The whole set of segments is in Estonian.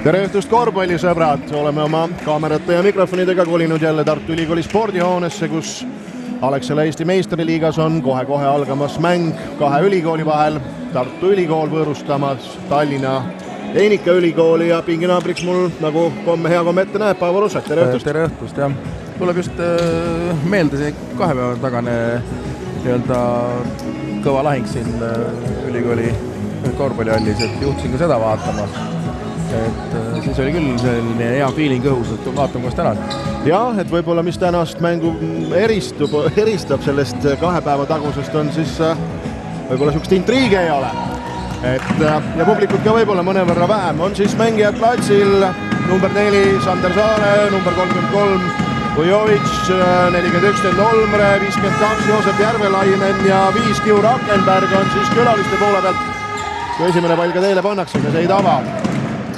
Tere õhtust korvpallisõbrad, oleme oma kaamerate ja mikrofonidega kolinud jälle Tartu Ülikooli spordihoonesse, kus Alexela Eesti meistriliigas on kohe-kohe algamas mäng kahe ülikooli vahel. Tartu Ülikool võõrustamas Tallinna Tehnikaülikooli ja pinginaabriks mul, nagu hea komme ette näeb, Paavo Russak, tere õhtust! Tere õhtust, jah. Tuleb just meelde see 2 päeva tagane kõva lahing siin ülikooli korvpallihallis, et juhtusin ka seda vaatama. Et siis oli küll selline hea feeling õhus, et vaatame, kuidas täna. Jah, et võib-olla mis tänast mängu eristab sellest 2 päeva tagusest on siis võib-olla sükst intriige ei ole. Ja publikut ka võib-olla mõnevõrra vähem. On siis mängijad platsil number 4 Sander Saare, number 33 Vujovitš, 41 Olmre, 52 Joosep Järvelainen ja 5 Kiu Rakenberg on siis külaliste poole pealt. Kui esimene pall ka teile pannakse, aga see ei tava.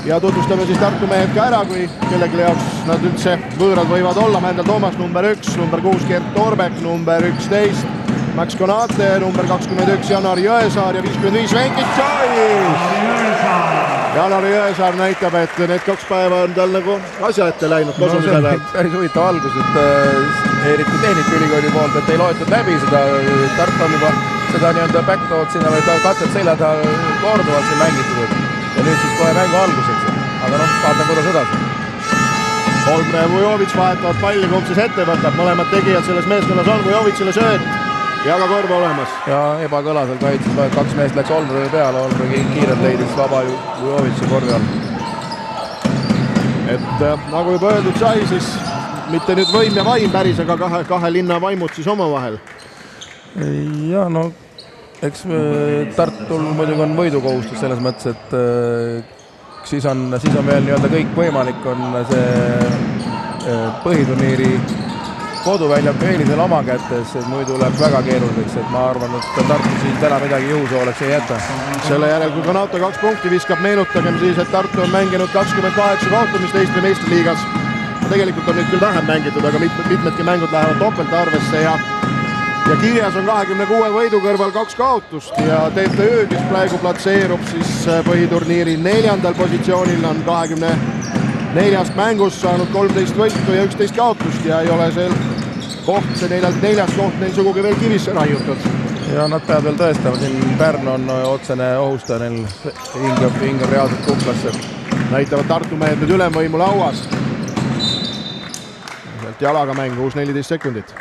Ja tutvustame siis Tartu mehed ka ära, kui kellegi jaoks nad üldse võõrad võivad olla. Mändel Toomas number 1, number 6 Gert Torbek, number 11 Max Konate, number 21 Janar Jõesaar ja 55 Venkit Joyce. Janar Jõesaar näitab, et need 2 päeva on tal nagu asja ette läinud. No, see on päris huvitav algus, et eriti Tehnikaülikooli poolt, et ei loetud läbi seda Tartu on juba seda backdood sinna või katet selja taha korduvalt siin mängitud. Ja nüüd siis kohe mängu alguseks. Aga vaatame, kuidas edasi. Olmre ja Vujovitš vahetavad palli, kumb siis ette võtab. Mõlemad tegijad selles meeskonnas on Vujovitšile sööt ja ka korv olemas. Ja ebakõlasel kaitses, 2 meest läks Olmre peale, Olmre kiirelt leidis vaba Vujovitši korvi all. Et nagu juba öeldud sai, siis mitte nüüd võim ja vaim päris, aga kahe linna vaimud siis omavahel. Ja eks Tartul muidugi on võidukohustus selles mõttes, et siis on veel kõik võimalik, on see põhiturniiri koduväljaku eelisel oma kätes, et muidu läheb väga keeruliseks, et ma arvan, et Tartu siin täna midagi juhusooleks ei jäta. Selle järel, kui Konato 2 punkti viskab, meenutagem siis, et Tartu on mänginud 28 kohtumist Eesti meistriliigas. Tegelikult on nüüd küll vähem mängitud, aga mitmedki mängud lähevad topeltarvesse ja kirjas on 26 võidu kõrval 2 kaotust ja TTÜ, kes praegu platseerub siis põhiturniiri 4. positsioonil, on 24 mängust saanud 13 võitu ja 11 kaotust ja ei ole see 4. koht neil sugugi veel kivisse raiutud. Ja nad peavad veel tõestama, siin Pärn on otsene ohustaja, neil hingab reaalselt kuklasse. Näitavad Tartu mehed nüüd ülemvõimu lauas. Sealt jalaga mäng, uus 14 sekundit.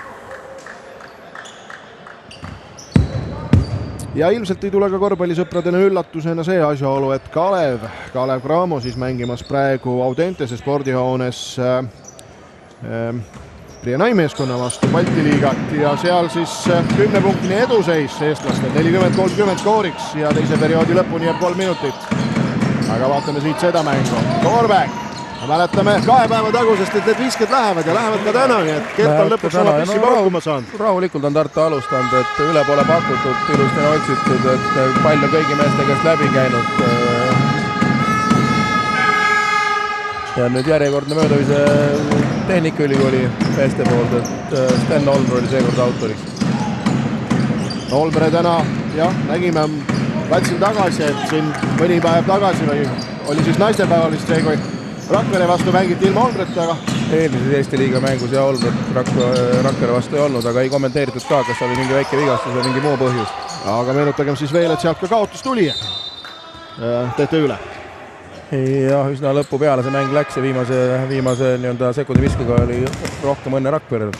Ja ilmselt ei tule ka korvpallisõpradena üllatusena see asjaolu, et Kalev Cramo siis mängimas praegu Audentese spordihoones Prienai meeskonna vastu Balti liigat ja seal siis 10-punktini eduseis eestlastel, 40-30 skooriks ja teise perioodi lõpuni jääb 3 minutit. Aga vaatame siit seda mängu. Torbek! Mäletame 2 päeva tagusest, et need visked lähevad ja lähevad ka täna, nii et Kert on lõpuks oma pissi paukuma saanud. Rahulikult on Tartu alustanud, et üle pole pakutud, ilusti on otsitud, et pall on kõigi meeste käest läbi käinud. Ja nüüd järjekordne möödavise Tehnikaülikooli meeste poolt, et Sten Olmre oli seekord autoriks. Olmre täna, jah, nägime platsil tagasi, et siin mõni päev tagasi või oli siis naistepäeval vist see, kui Rakvere vastu mängiti ilma Olmretaga. Eelmises Eesti liiga mängus ja Olmret Rakvere vastu ei olnud, aga ei kommenteeritud ka, kas oli mingi väike vigastus või mingi muu põhjus. Aga meenutagem siis veel, et sealt ka kaotus tuli. Teete üle. Ja üsna lõpu peale see mäng läks ja viimase sekundi viskega oli rohkem õnne Rakverel.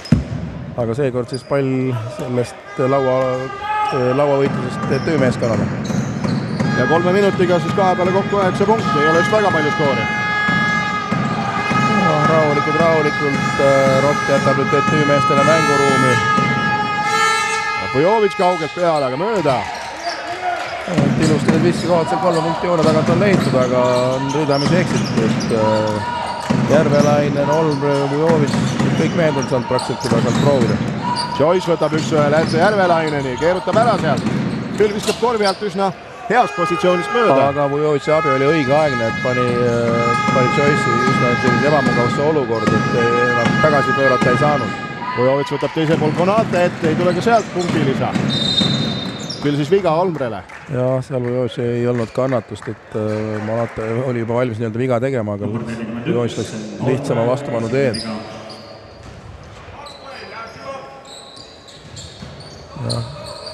Aga seekord siis pall sellest lauavõitlusest Teete meeskonnale. Ja 3 minutiga siis 2 peale kokku 9 punkti, ei ole just väga palju skoori. Rahulikult Rott jätab nüüd TTÜ meestele mänguruumi. Vujovitš kaugelt peale, aga mööda. Ilusti need viskikohad seal 3 punkti joone tagant on leitud, aga on rüdamisi eksitud. Järvelainen, Olmre, Vujovitš, kõik mehed on saanud praktiliselt juba saanud proovida. Joyce võtab 1-1 Lätse Järvelaineni, keerutab ära sealt. Küll viskab korvi alt üsna heast positsioonist mööda. Aga Vujovitši abi oli õigeaegne, et pani Joyce'i üsna ebamugavasse olukord, et tagasi pöörata ei saanud. Vujovitš võtab teise pool Konate ette, ei tule ka sealt punktilisa. küll siis viga Olmrele. Ja seal Vujovic ei olnud kannatust, et Malata oli juba valmis nii-öelda viga tegema, aga Vujovic läks lihtsama vastupanu teed.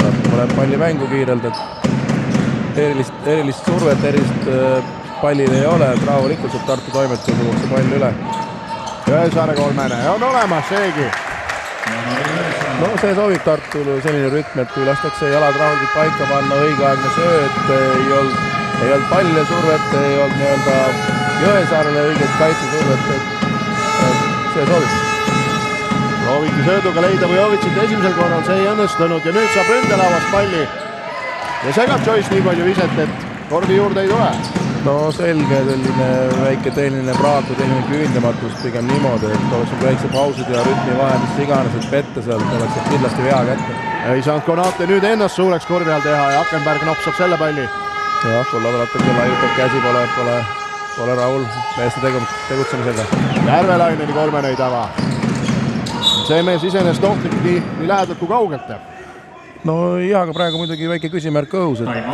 Tartu läheb palli mängu kiirelt, et erilist survet, erilist pallil ei ole, et rahulikult saab Tartu toimetada, tuuakse pall üle. Jõesaare kolmene on olemas seegi. No see sobib Tartule selline rütm, et kui lastakse jalad rahulikult paika panna, õigeaegne sööt, ei olnud palju survet, ei olnud nii-öelda Jõesaarele õiget kaitsesurvet, et see sobib. Prooviti sööduga leida Vujovicit esimesel korral, see ei õnnestunud ja nüüd saab ründelauast palli ja segab Joyce nii palju viset, et korvi juurde ei tule. No selge selline väike tehniline praatu, tehniline küündamatus pigem niimoodi, et oleks väikse pausid ja rütmi vahe, mis iganes, et pette sealt oleks kindlasti vea kätte. Ei saanud Konate nüüd ennast suureks korvi all teha ja Akenberg nopsab selle palli. Jah, Kulla natuke laiutab käsi, pole rahul meeste tegutsemisega. Järvelaineni kolmene ei tava. See mees isenest ohtlik nii lähedalt kui kaugelt. No jah, aga praegu muidugi väike küsimärk õhus, et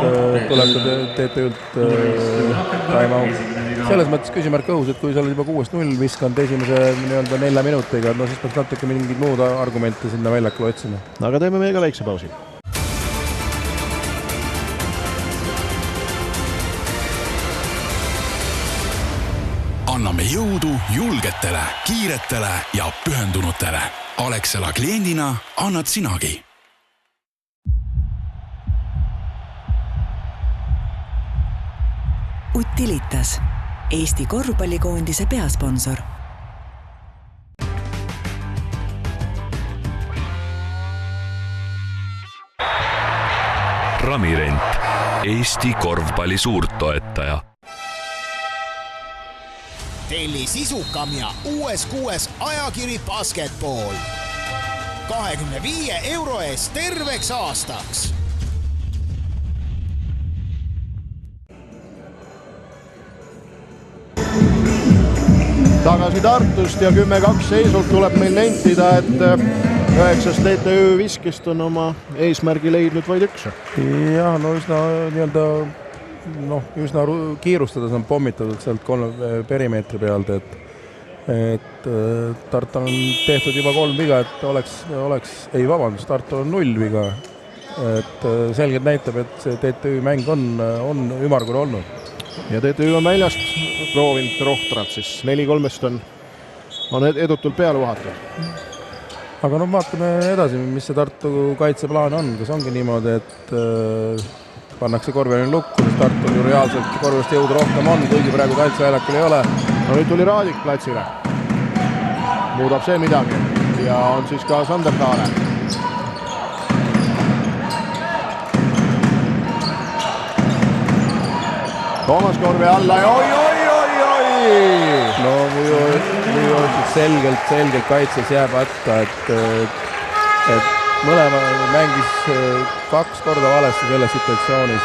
tuleb TTÜ-lt taimau. Selles mõttes küsimärk õhus, et kui sa oled juba 6-0 viskanud esimese nii-öelda 4 minutiga, no siis peaks natuke mingid muud argumente sinna väljakule otsima. Aga teeme meiega väikse pausi. Anname jõudu julgetele, kiiretele ja pühendunutele. Alexela kliendina annad sinagi. Utilitas, Eesti korvpallikoondise peasponsor. Ramirent, Eesti korvpalli suurtoetaja. Telli sisukam ja uues ajakiri Basketball. 25 € eest terveks aastaks. Tagasi Tartust ja 10-2 seisult tuleb meil nentida, et 9 TTÜ viskist on oma eesmärgi leidnud vaid üks. Jah, no üsna kiirustades on pommitatud sealt 3 perimeetri pealt, et Tartu on tehtud juba 3 viga, et Tartu on 0 viga. Et selgelt näitab, et see TTÜ mäng on ümmargune olnud. Ja TTÜ on väljast proovinud rohtrat, siis 4-3 on edutult peale vahatud. Aga no vaatame edasi, mis see Tartu kaitseplaan on. Kas ongi niimoodi, et pannakse korvpallini lukku, sest Tartul ju reaalselt korvist jõudu rohkem on, kuigi praegu kaitseväljakul ei ole. No nüüd tuli Raadik platsile. Muudab see midagi ja on siis ka Sander Kaare. Toomas korvi alla ja oi! No Vujovic selgelt kaitses jääb ätta, et mõlema mängis 2 korda valesti selles situatsioonis,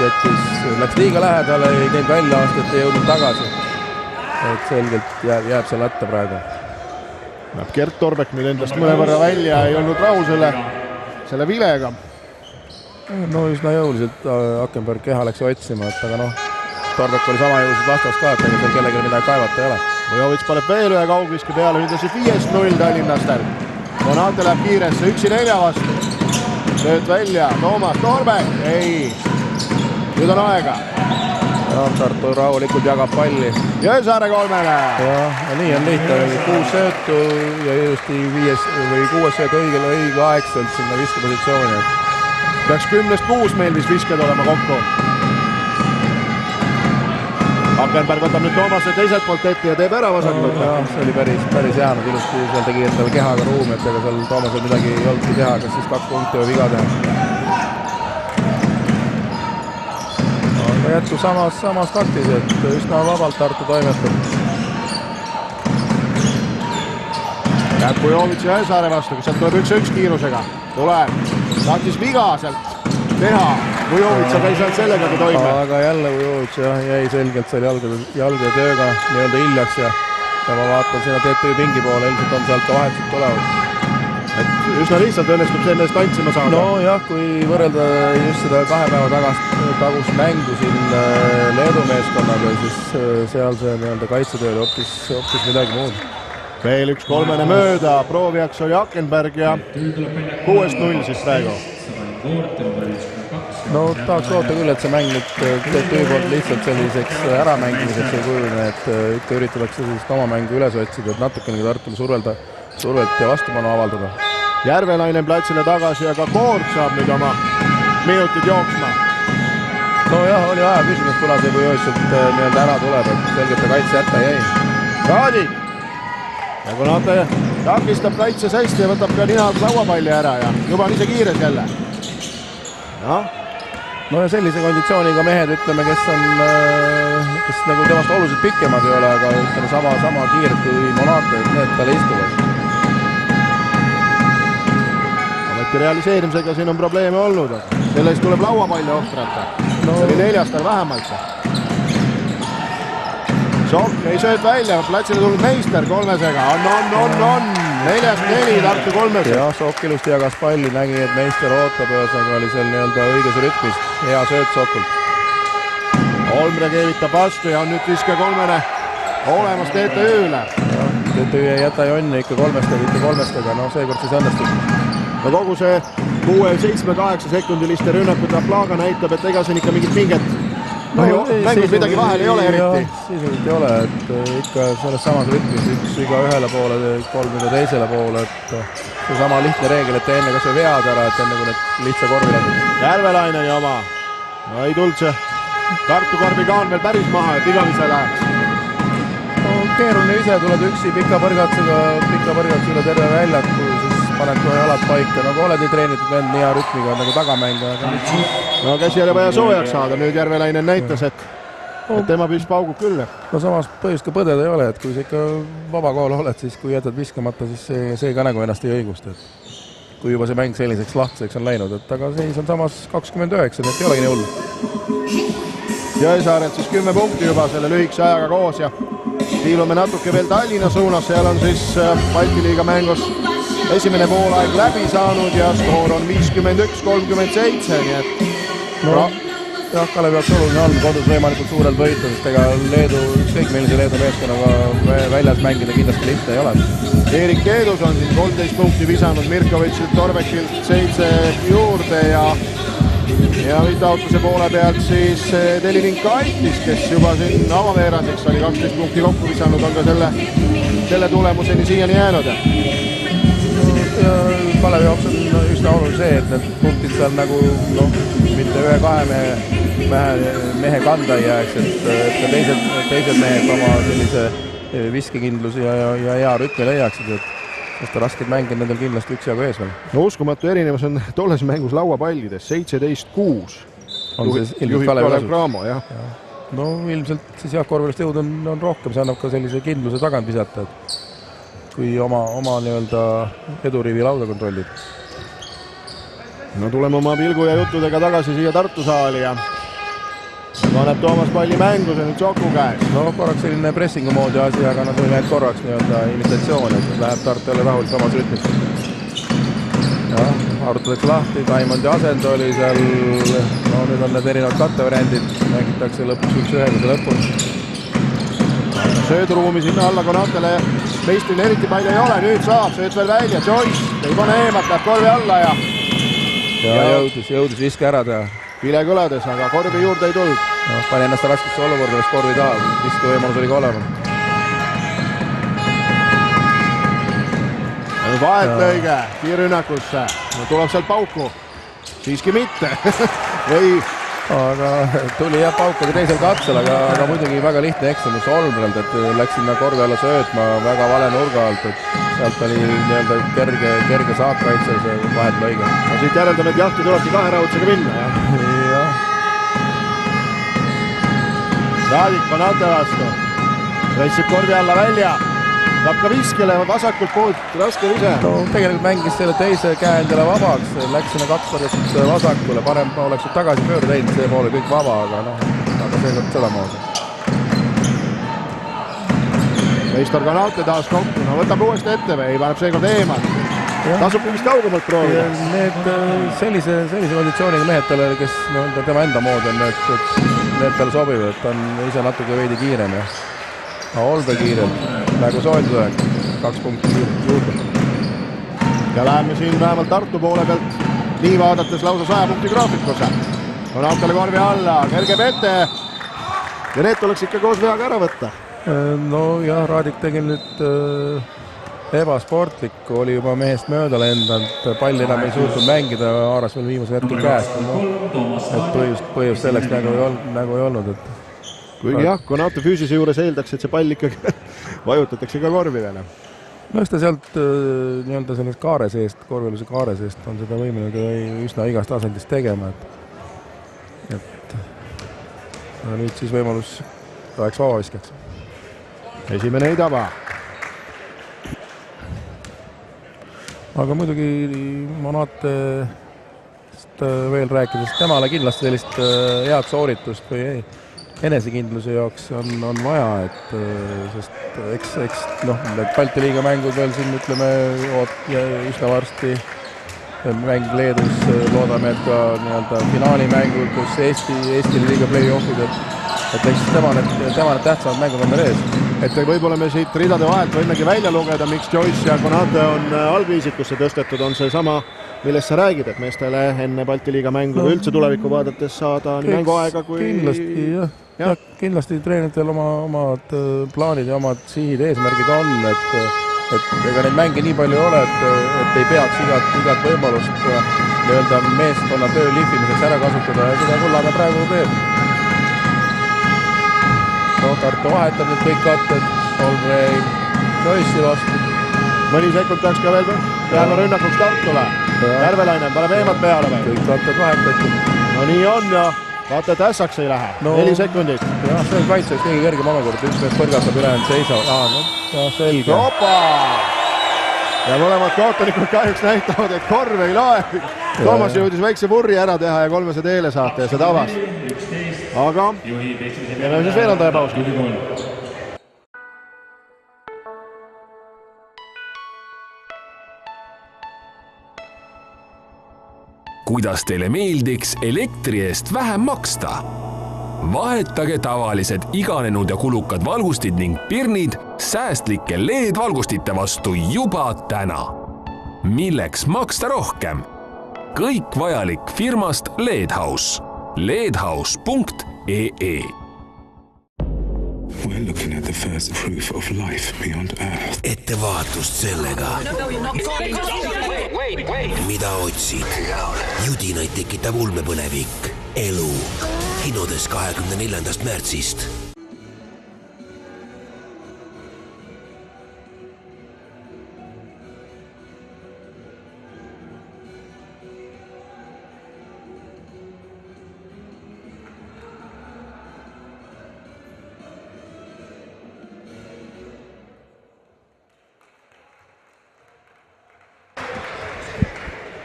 läks liiga lähedale, ei teinud välja aastat, ei jõudnud tagasi. Et selgelt jääb seal ätta praegu. Gert Torbek nüüd endast mõnevõrra välja, ei olnud rahu selle vilega. No üsna jõuliselt Akenberg keha läks otsima, et aga Torbek oli sama jõuliselt vastas ka, et ega seal kellelgi midagi kaevata ei ole. Vujovic paneb veel ühe kaugviske peale, nüüd on see 5-0 Tallinnastel. Konate läheb kiiresse, 1-4 vastu. Sööt välja, Toomas Torbek, ei. Nüüd on aega. Ja Tartu rahulikult jagab palli. Jõesaare kolmene. Ja nii on lihtne, 6 söötu ja ilusti 6 söötu õigeaegselt sinna viskepositsiooni. Peaks 10-6 meil vist visked olema kokku. Akenberg võtab nüüd Toomase teiselt poolt ette ja teeb ära vasakult. See oli päris hea, ilusti seal tegi endale kehaga ruumi, et ega seal Toomasel midagi ei olnudki teha, kas siis 2 punkti või viga teha. Aga jätku samas taktis, et üsna vabalt Tartu toimetab. Jääb Vujovic ja Jõesaare vastu, kus sealt tuleb 1-1 kiirusega. Tuleb, tahtis viga sealt teha. Vujovic käis ainult sellega, kui toime. Aga jälle Vujovic jäi selgelt seal jalgade tööga nii-öelda hiljaks ja ma vaatan sinna TTÜ pingi poole, ilmselt on sealt ka vahetselt tulevad. et üsna lihtsalt õnnestub selle eest tantsima saada. No jah, kui võrrelda just seda 2 päeva tagust mängu siin Leedu meeskonnaga, siis seal see nii-öelda kaitsetöö oli hoopis midagi muud. Veel üks 3. mööda, proovijaks oli Akenberg ja 6-0 siis praegu. No tahaks loota küll, et see mäng nüüd tüüpoolt lihtsalt selliseks äramängimiseks ei kujune, et ikka üritatakse sellist oma mängu üles otsida, et natukene Tartule survelt ja vastupanu avaldada. Järvelainen platsile tagasi ja ka Koort saab nüüd oma minutid jooksma. No jah, oli aja küsimus, kuna see kui ööselt nii-öelda ära tuleb, et selgelt ta kaitse jätta jäi. Raadik! Ja kuna ta takistab kaitses hästi ja võtab ka nina lauapalli ära ja juba on ise kiires jälle. No ja sellise konditsiooniga mehed, ütleme, kes nagu temast oluliselt pikemad ei ole, aga ütleme sama kiired kui Monate, et need talle istuvad. Ameti realiseerimisega siin on probleeme olnud, sellest tuleb lauapalli ohtrata. No. See oli 4 vähemalt. Sokk ei sööt välja, platsile tulnud Meister 3-sega, on 4-4 Tartu 3-sega. Ja Sokk ilusti jagas palli, nägi, et Meister ootab, ühesõnaga oli seal nii-öelda õiges rütmis, hea sööt Sokult. Olmre keevitab vastu ja on nüüd viske 3 olemas TTÜ-le. TTÜ ei jäta jonni ikka 3-stega, no seekord siis õnnestub. No kogu see 6-7-8 sekundiliste rünnakute plaaga näitab, et ega siin ikka mingit pinget mängus midagi vahel ei ole eriti. Sisuliselt ei ole, et ikka selles samas rütmis üks viga ühele poole, 3 viga teisele poole, et see sama lihtne reegel, et enne kas või vead ära, et enne kui need lihtsa korvi lasud. Järvelainen ja oma. No ei tulnud see Tartu korvi ka on veel päris maha, et igamise läheks. No keeruline ise, tuled üksi pika põrgatsega üle terve väljaku, siis paned kohe jalad paika, nagu oled nii treenitud vend, nii hea rütmiga nagu tagamänga. No käsi oli vaja soojaks saada, nüüd Järvelainen näitas, et tema püs paugub küll. No samas põhjust ka põdeda ei ole, et kui sa ikka vabakool oled, siis kui jätad viskamata, siis see ka nagu ennast ei õigusta. Kui juba see mäng selliseks lahtiseks on läinud, et aga seis on samas 29, nii et ei olegi nii hull. Jõesaaret siis 10 punkti juba selle lühikese ajaga koos ja liilume natuke veel Tallinna suunas, seal on siis Balti liiga mängus esimene poolaeg läbi saanud ja skoor on 51-37, nii et jah, Kalevi jaoks oluline on kodus võimalikult suurelt võita, sest ega ükskõik millise Leedu meeskonnaga väljas mängida kindlasti lihtne ei ole. Erik Keedus on siin 13 punkti visanud Mirkovitšilt, Torbekilt 7 juurde ja vitautuse poole pealt siis Delivinkaitis, kes juba siin avaveerandiks oli 12 punkti kokku visanud, on ka selle tulemuseni siiani jäänud. Ja Kalevi jaoks on üsna oluline see, et need punktid seal nagu mitte 1-2 mehe kanda ei jääks, et ka teised mehed oma sellise viskekindlus ja hea rütmi leiaksid, sest raskeid mänge nendel kindlasti üksjagu ees veel. No uskumatu erinevus on tolles mängus lauapallides, 17-6. On see ilmselt Kalev Cramo, jah. No ilmselt siis jah, korvilist jõud on rohkem, see annab ka sellise kindluse tagant visata, et kui oma nii-öelda eduriivi lauda kontrollid. No tuleme oma pilgu ja juttudega tagasi siia Tartu saali ja paneb Toomas palli mängu, see nüüd Soku käes. No korraks selline pressingu moodi asi, aga see oli korraks nii-öelda imitatsioon, et läheb Tartu jälle rahul samas rütmis. Arutatakse lahti, Taimonde asend oli seal, nüüd on need erinevad kattevariandid, mängitakse lõpuks 1-1 see lõpus. Sööduruumi sinna alla Konatele, Meistrile eriti palju ei ole, nüüd saab, sööd veel välja, Joyce, ei pane eemalt, läheb korvi alla ja jõudis viske ära teha. Vile kõlades, aga korvi juurde ei tulnud. Pani ennast raskesse olukorda, läks korvi taha, viske võimalus oli ka olemas. Vahetlõige kiirrünnakusse, tuleb sealt pauku, siiski mitte. Ei. Aga tuli jah pauku teisel katsel, aga muidugi väga lihtne eksimus Olmrelt, et läks sinna korvi alla söötma väga vale nurga alt, et sealt oli nii-öelda kerge saakkaitse see vahetlõige. No siit järeldame, et jahti tulebki 2 rahutsega minna, jah? Raadik Konate vastu, võtsib korvi alla välja. Saab ka viskele vasakult poolt raske vise. No tegelikult mängis selle teise käe endale vabaks, läks sinna 2 korda vasakule, parem oleks tagasi pöörde teinud, see poole kõik vaba, aga seekord sedamoodi. Meistor Kanate taas kokku, võtab uuesti ette või paneb seekord eemalt. tasub vist kaugemalt proovida. Need sellise konditsiooniga mehed, kes tema enda mood on, need talle sobivad, ta on ise natuke veidi kiirem ja Olbe kiirem, praegu soojendusega 2 punkti juurde. Ja läheme siin vähemalt Tartu poole pealt nii vaadates lausa 100 punkti graafikuse. On Autole korvi alla, kergeb ette ja need tuleks ikka koos veaga ära võtta. No jah, Raadik tegi nüüd ebasportlik, oli juba mehest mööda lendanud, palli enam ei suutnud mängida, haaras veel viimase hetkel käest. Et põhjus selleks nagu ei olnud. Kuigi jah, kui Auto füüsise juures eeldaks, et see pall ikkagi vajutatakse ka korvi veel. No eks ta sealt nii-öelda sellest kaare seest, korveluse kaare seest on seda võimeline üsna igast asendist tegema. Et nüüd siis võimalus läheks vabaviskeks. Esimene ei taba. Aga muidugi Monate veel rääkides, temale kindlasti sellist head sooritust või enesekindluse jaoks on vaja, et sest eks need Balti liiga mängud veel siin ütleme üsna varsti mäng Leedus, loodame, et ka nii-öelda finaalimängud, kus Eesti liiga play-offid, et eks tema need tähtsamad mängud on veel ees. Et võib-olla me siit ridade vahelt võimegi välja lugeda, miks Joyce ja Konate on algviisikusse tõstetud, on see sama, millest sa räägid, et meestele enne Balti liiga mängu üldse tulevikku vaadates saada nii mänguaega kui... Kindlasti, jah. Kindlasti treeneritel omad plaanid ja omad sihid, eesmärgid on, et ega neid mänge nii palju ei ole, et ei peaks igat võimalust nii-öelda meeskonna töö lihvimiseks ära kasutada ja seda Kullamäe praegu teeb. Tartu vahetab nüüd kõik katted, Olbrei Joyce'i vastu. Mõni sekund peaks ka veel peale rünnakuks Tartule. Järvelainen paneb eemad peale või? Kõik katted vahetati. No nii on ja vaata, et ässaks ei lähe. 4 sekundit. Jah, see on kaitseks kõige kergem olukord. Üks mees põrgastab ülejäänud seisavad. Selge. Opa! Ja mõlemad kaotanikud kahjuks näitavad, et korv ei lae. Toomas jõudis väikse vurri ära teha ja 3 teele saata ja see tabas. Aga teeme siis veerandaja paus. Kuidas teile meeldiks elektri eest vähem maksta? Vahetage tavalised iganenud ja kulukad valgustid ning pirnid säästlike LED-valgustite vastu juba täna. Milleks maksta rohkem? Kõik vajalik firmast LED-House. ledhouse.ee. We're looking at the first proof of life beyond Earth. Ettevaatust sellega. Mida otsid? Judinaid tekitab ulmepõlevik. Elu. Kinodes 24. märtsist.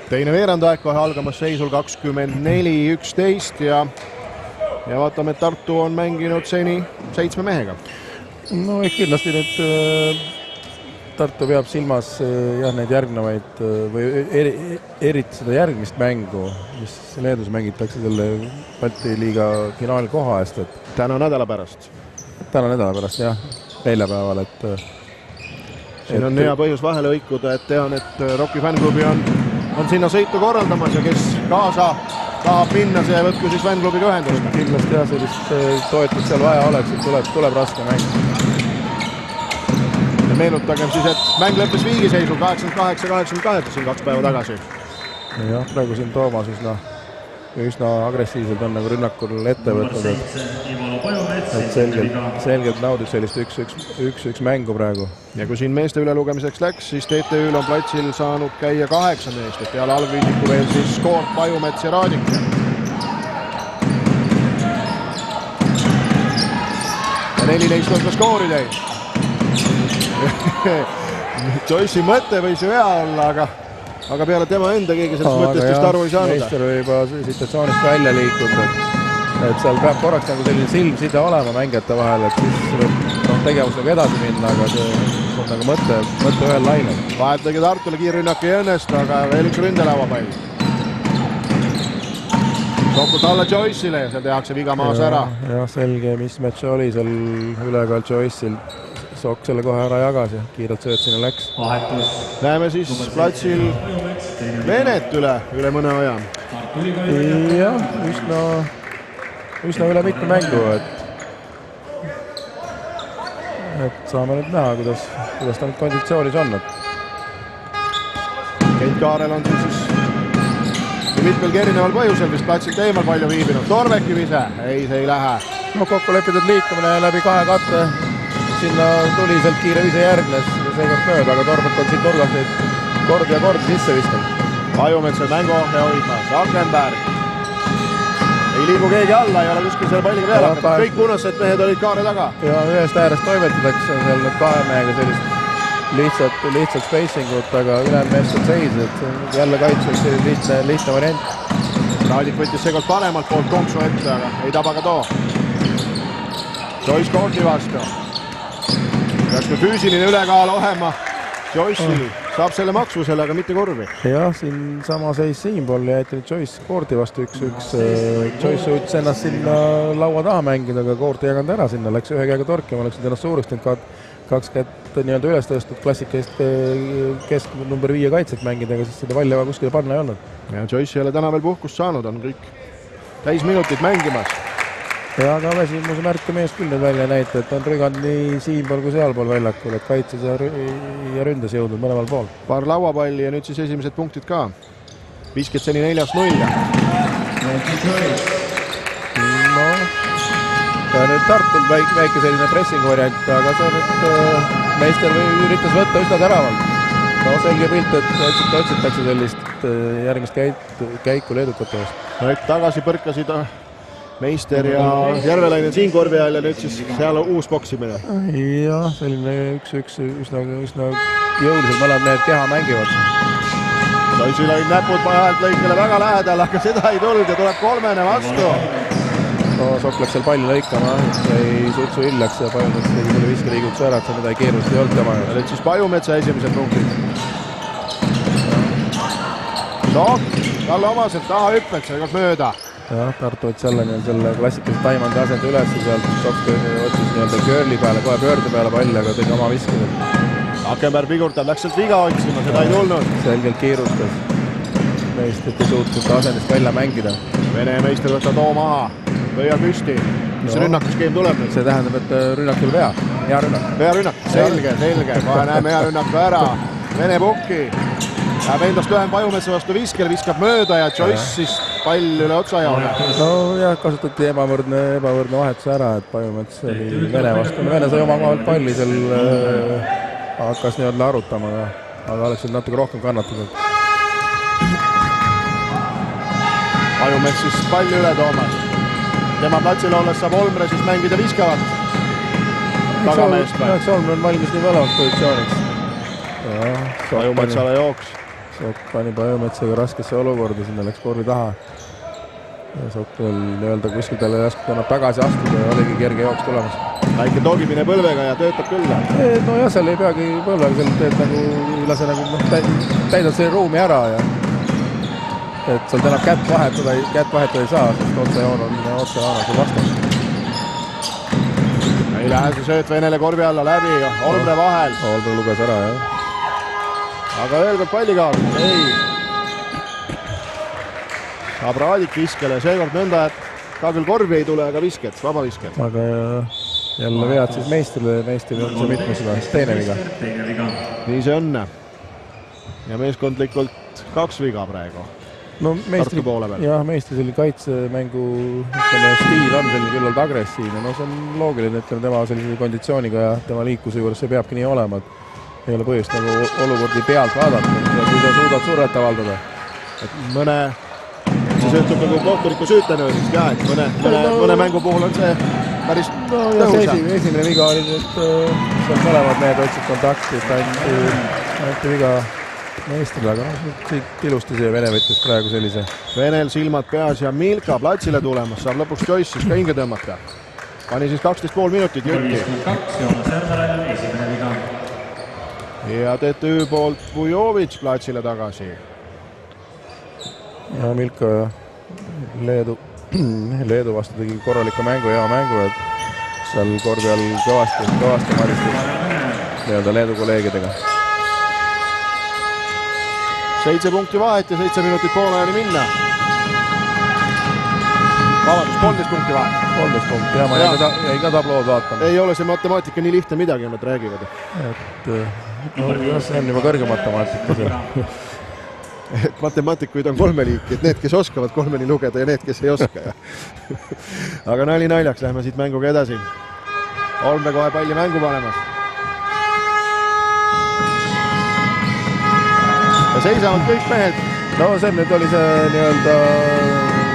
Teine veerandaeg kohe algamas seisul 24-11 ja vaatame, et Tartu on mänginud seni 7 mehega. No kindlasti nüüd Tartu peab silmas neid järgnevaid või eriti seda järgmist mängu, mis Leedus mängitakse selle Balti liiga finaalkoha eest. Täna nädala pärast. Täna nädala pärast, jah, neljapäeval. Siin on hea põhjus vahele õikuda, et tean, et Rocki fänklubi on sinna sõitu korraldamas ja kes kaasa tahab minna, see võtku siis fänklubiga ühendust. Kindlasti jah, sellist toetust seal vaja oleks, et tuleb raske mäng. Ja meenutagem siis, et mäng lõppes viigiseisul 88-88 siin 2 päeva tagasi. Jah, praegu siin Toomas üsna agressiivselt on nagu rünnakul ette võtnud, et selgelt naudib sellist 1-1 mängu praegu. Ja kui siin meeste ülelugemiseks läks, siis TTÜ-l on platsil saanud käia 8 meest, et peale algviisiku veel siis Skoort, Pajumets ja Raadik. Ja 14 on ka skoori teid. Joyce'i mõte võis ju hea olla, aga peale tema enda keegi sellest mõttest vist aru ei saanud. Meister oli juba situatsioonist välja liikunud, et seal peab korraks nagu selline silmside olema mängijate vahel, et siis tegevus nagu edasi minna, aga see on nagu mõte ühel lainel. Vahetage Tartule kiirrünnak ei õnnestu, aga veel üks ründelauapall. Sokult alla Joyce'ile ja seal tehakse viga maas ära. Jah, selge, mis match oli seal ülekaal Joyce'il. Sokk selle kohe ära jagas ja kiirelt sööt sinna läks. Näeme siis platsil Venet üle mõne aja. Jah, üsna üle mitme mängu, et saame nüüd näha, kuidas ta nüüd konditsioonis on. Keit Kaarel on siis mitmelgi erineval põhjusel vist platsilt eemal palju viibinud. Torveki vise, ei, see ei lähe. No kokku lepitud liikumine läbi 2 katte. Sinna tuli sealt kiire vise järgnes seekord mööda, aga Torbek on siin nurgas neid kord sisse viskanud. Pajumetsa mänguohje hoidmas, Akenberg. Ei liigu keegi alla, ei ole kuskil selle palliga peale hakata. Kõik punased mehed olid kaare taga. Ja ühest äärest toimetatakse seal nüüd 2 mehega sellist lihtsalt spacingut, aga ülejäänud meest on seis, et jälle kaitseks lihtne variant. Raadik võttis seekord paremalt poolt konksu ette, aga ei taba ka too. Joyce Koorti vastu. Peaks nüüd füüsiline ülekaal olema. Joyce'il saab selle maksusele, aga mitte korvi. Jah, siin sama seis siinpool jäeti nüüd Joyce Koorti vastu 1-1. Joyce võitis ennast sinna laua taha mängida, aga Koort ei jaganud ära sinna. Läks ühe käega torkima, läks ennast suureks, nüüd 2 kätt nii-öelda üles tõstud klassikast kesk number 5 kaitset mängida, aga siis seda palli aga kuskile panna ei olnud. Ja Joyce ei ole täna veel puhkust saanud, on kõik täisminutid mängimas. Ja aga väsimuse märke mees küll nüüd välja näita, et on rüganud nii siinpool kui sealpool väljakul, et kaitses ja ründes jõudnud mõlemal pool. Paar lauapalli ja nüüd siis esimesed punktid ka. Visketseni 4-0. No, ja nüüd Tartul väike selline pressing variant, aga see nüüd meister üritas võtta üsna teravalt. No selge pilt, et otsitakse sellist järgmist käiku leedukate eest. No et tagasi põrkasid meister ja Järvelainen siin korvi ajal ja nüüd siis seal uus boksimine. Jah, selline 1-1 üsna jõuliselt mõlemad need keha mängivad. Joyce'il olid näpud vahelt lõikele väga lähedal, aga seda ei tulnud ja tuleb 3 vastu. No Sokk läks seal palli lõikama, ei sutsu hillaks ja Pajumets tegi selle viskeliiguks ära, et see midagi keerulist ei olnud tema. Ja nüüd siis Pajumetsa esimesed punktid. Sokk, talle omaselt taha hüppelt, seekord mööda. Jah, Tartu võttis jälle selle klassikalise taimandi asenda üles ja sealt Sokk otsis nii-öelda curli peale, kohe pöörde peale palli, aga tegi oma viskida. Akenberg vigurtab, läks sealt viga otsima, seda ei tulnud. Selgelt kiirustas. Meistrit ei suutnud asendist välja mängida. Vene meister võtab too maha, võia püsti. Mis see rünnakuskeem tuleb nüüd? See tähendab, et rünnak küll vea. Hea rünnak. Hea rünnak, selge. Kohe näeme hea rünnaku ära. Vene pukki. Läheb endast ühem Pajumetsa vastu viskel, viskab mööda ja Joyce siis pall üle otsa jaob. No jah, kasutati ebavõrdne vahetus ära, et Pajumets oli Vene vastu. Vene sai oma kohalt palli seal hakkas nii-öelda arutama, aga oleks nüüd natuke rohkem kannatatud. Pajumets siis palli üle toomas. Tema platsile olles saab Olmre siis mängida viskavat tagameest. Eks Olmre on valmis nii mõlemaks positsiooniks. Pajumetsale jooks. Sokk pani Pajumetsaga raskesse olukorda, sinna läks korvi taha. Sokk veel nii-öelda kuskil talle järsku annab tagasi astuda ja oligi kerge jooks tulemas. Väike togimine põlvega ja töötab küll. No jah, seal ei peagi põlvega, seal teed nagu, lase nagu täidad selle ruumi ära ja et seal tänab kätt vahetada ei saa, sest otsejoon on sul vastas. Ei lähe see sööt Venele korvi alla läbi ja Olmre vahel. Olmre luges ära, jah. Aga veel kord palli kaob. Ei. Saab Raadik viskele, seekord nõnda, et ka küll korvi ei tule, aga visked, vaba visked. Aga jälle vead siis meistrile on see mitmeseda, teine viga. Nii see on. Ja meeskondlikult 2 viga praegu. No meistri selline kaitsemängu stiil on selline küllalt agressiivne. No see on loogiline, et tema sellise konditsiooniga ja tema liikluse juures see peabki nii olema, et ei ole põhjust nagu olukordi pealt vaadata, kui sa suudad survet avaldada. Et see sõltub nagu kohtuniku süütenöödist ka, et mõne mängu puhul on see päris tõhusa. Esimene viga oli nüüd, seal mõlemad mehed otsid kontakti, et ainult viga meistrile, aga siit ilusti see Vene võttis praegu sellise. Venel silmad peas ja Milka platsile tulemas, saab lõpuks Joyce siis ka hinge tõmmata. Pani siis 12,5 minutit jutti. ja TTÜ poolt Vujovitš platsile tagasi. Ja Milka Leedu vastu tegi korraliku mängu, hea mängu, et seal kordi all kõvasti maristas nii-öelda Leedu kolleegidega. 7 punkti vahet ja 7 minutit poolajani minna. Vabandust, 13 punkti vahet. 13 punkti, ja ma jäi ka tablood vaatama. Ei ole see matemaatika nii lihtne midagi, nad räägivad. Et see on juba kõrge matemaatika seal. Et matemaatikuid on 3 liiki, et need, kes oskavad 3 lugeda ja need, kes ei oska. Aga nali naljaks, lähme siit mänguga edasi. Olme kohe palli mängu panemas. Ja seisavad kõik mehed. No see nüüd oli see nii-öelda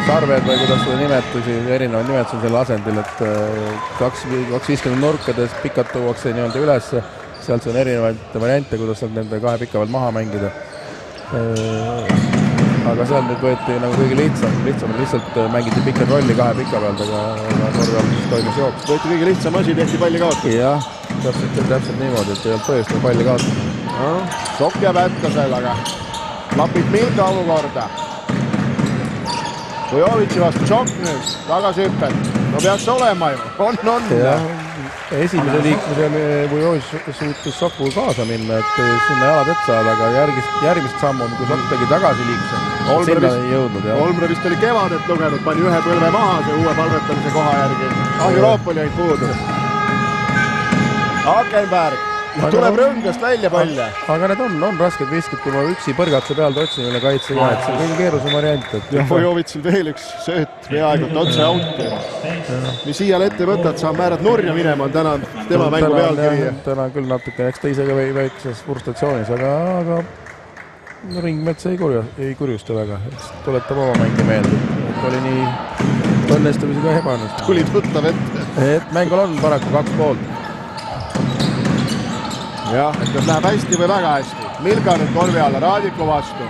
sarved või kuidas seda nimetusi, erinevad nimetused selle asendil, et 2.50 nurkades pikad tuuakse nii-öelda üles. Sealt on erinevaid variante, kuidas saab nende 2 pika pealt maha mängida. Aga seal nüüd võeti nagu kõige lihtsam lihtsalt mängiti pikad rolli 2 pika pealt, aga korral toimus jooks. Võeti kõige lihtsam asi, tehti palli kaotada. Jah, täpselt niimoodi, et ei olnud põhjust palli kaotada. Sokk jääb ättasel, aga lapib Milka olukorda. Vujovitši vastu Sokk nüüd, tagasi hüpped. No peaks olema ju, on. Esimese liikmuse Vujovitš suutis Sokku kaasa minna, et sinna jalad ette saada, aga järgmist sammu, kui Sokk tegi tagasi liikse, sinna ei jõudnud. Olmre vist oli kevadet lugenud, pani ühe põlve maha see uue palvetamise koha järgi. Euroopal jäid puudu. Akenberg tuleb rõngast välja palle. Aga need on rasked viskid, kui ma üksi põrgatse pealt otsin üle kaitse ka, et see on kõige keerusem variant. Ja Vujovitšil veel üks sööt peaaegult otse auti. Mis siia ette võtad, saab määrad nurja minema, on täna tema mängu pealkiri. Täna küll natuke, eks teisega väikses frustratsioonis, aga Ringmets ei kurjusta väga. Tuletab oma mängi meelde. Oli nii õnnestumisega ebaõnnestumine. Tuli tuttav ette. Et mängul on paraku 2 poolt. Jah, et kas läheb hästi või väga hästi. Milka nüüd korvi alla Raadiku vastu.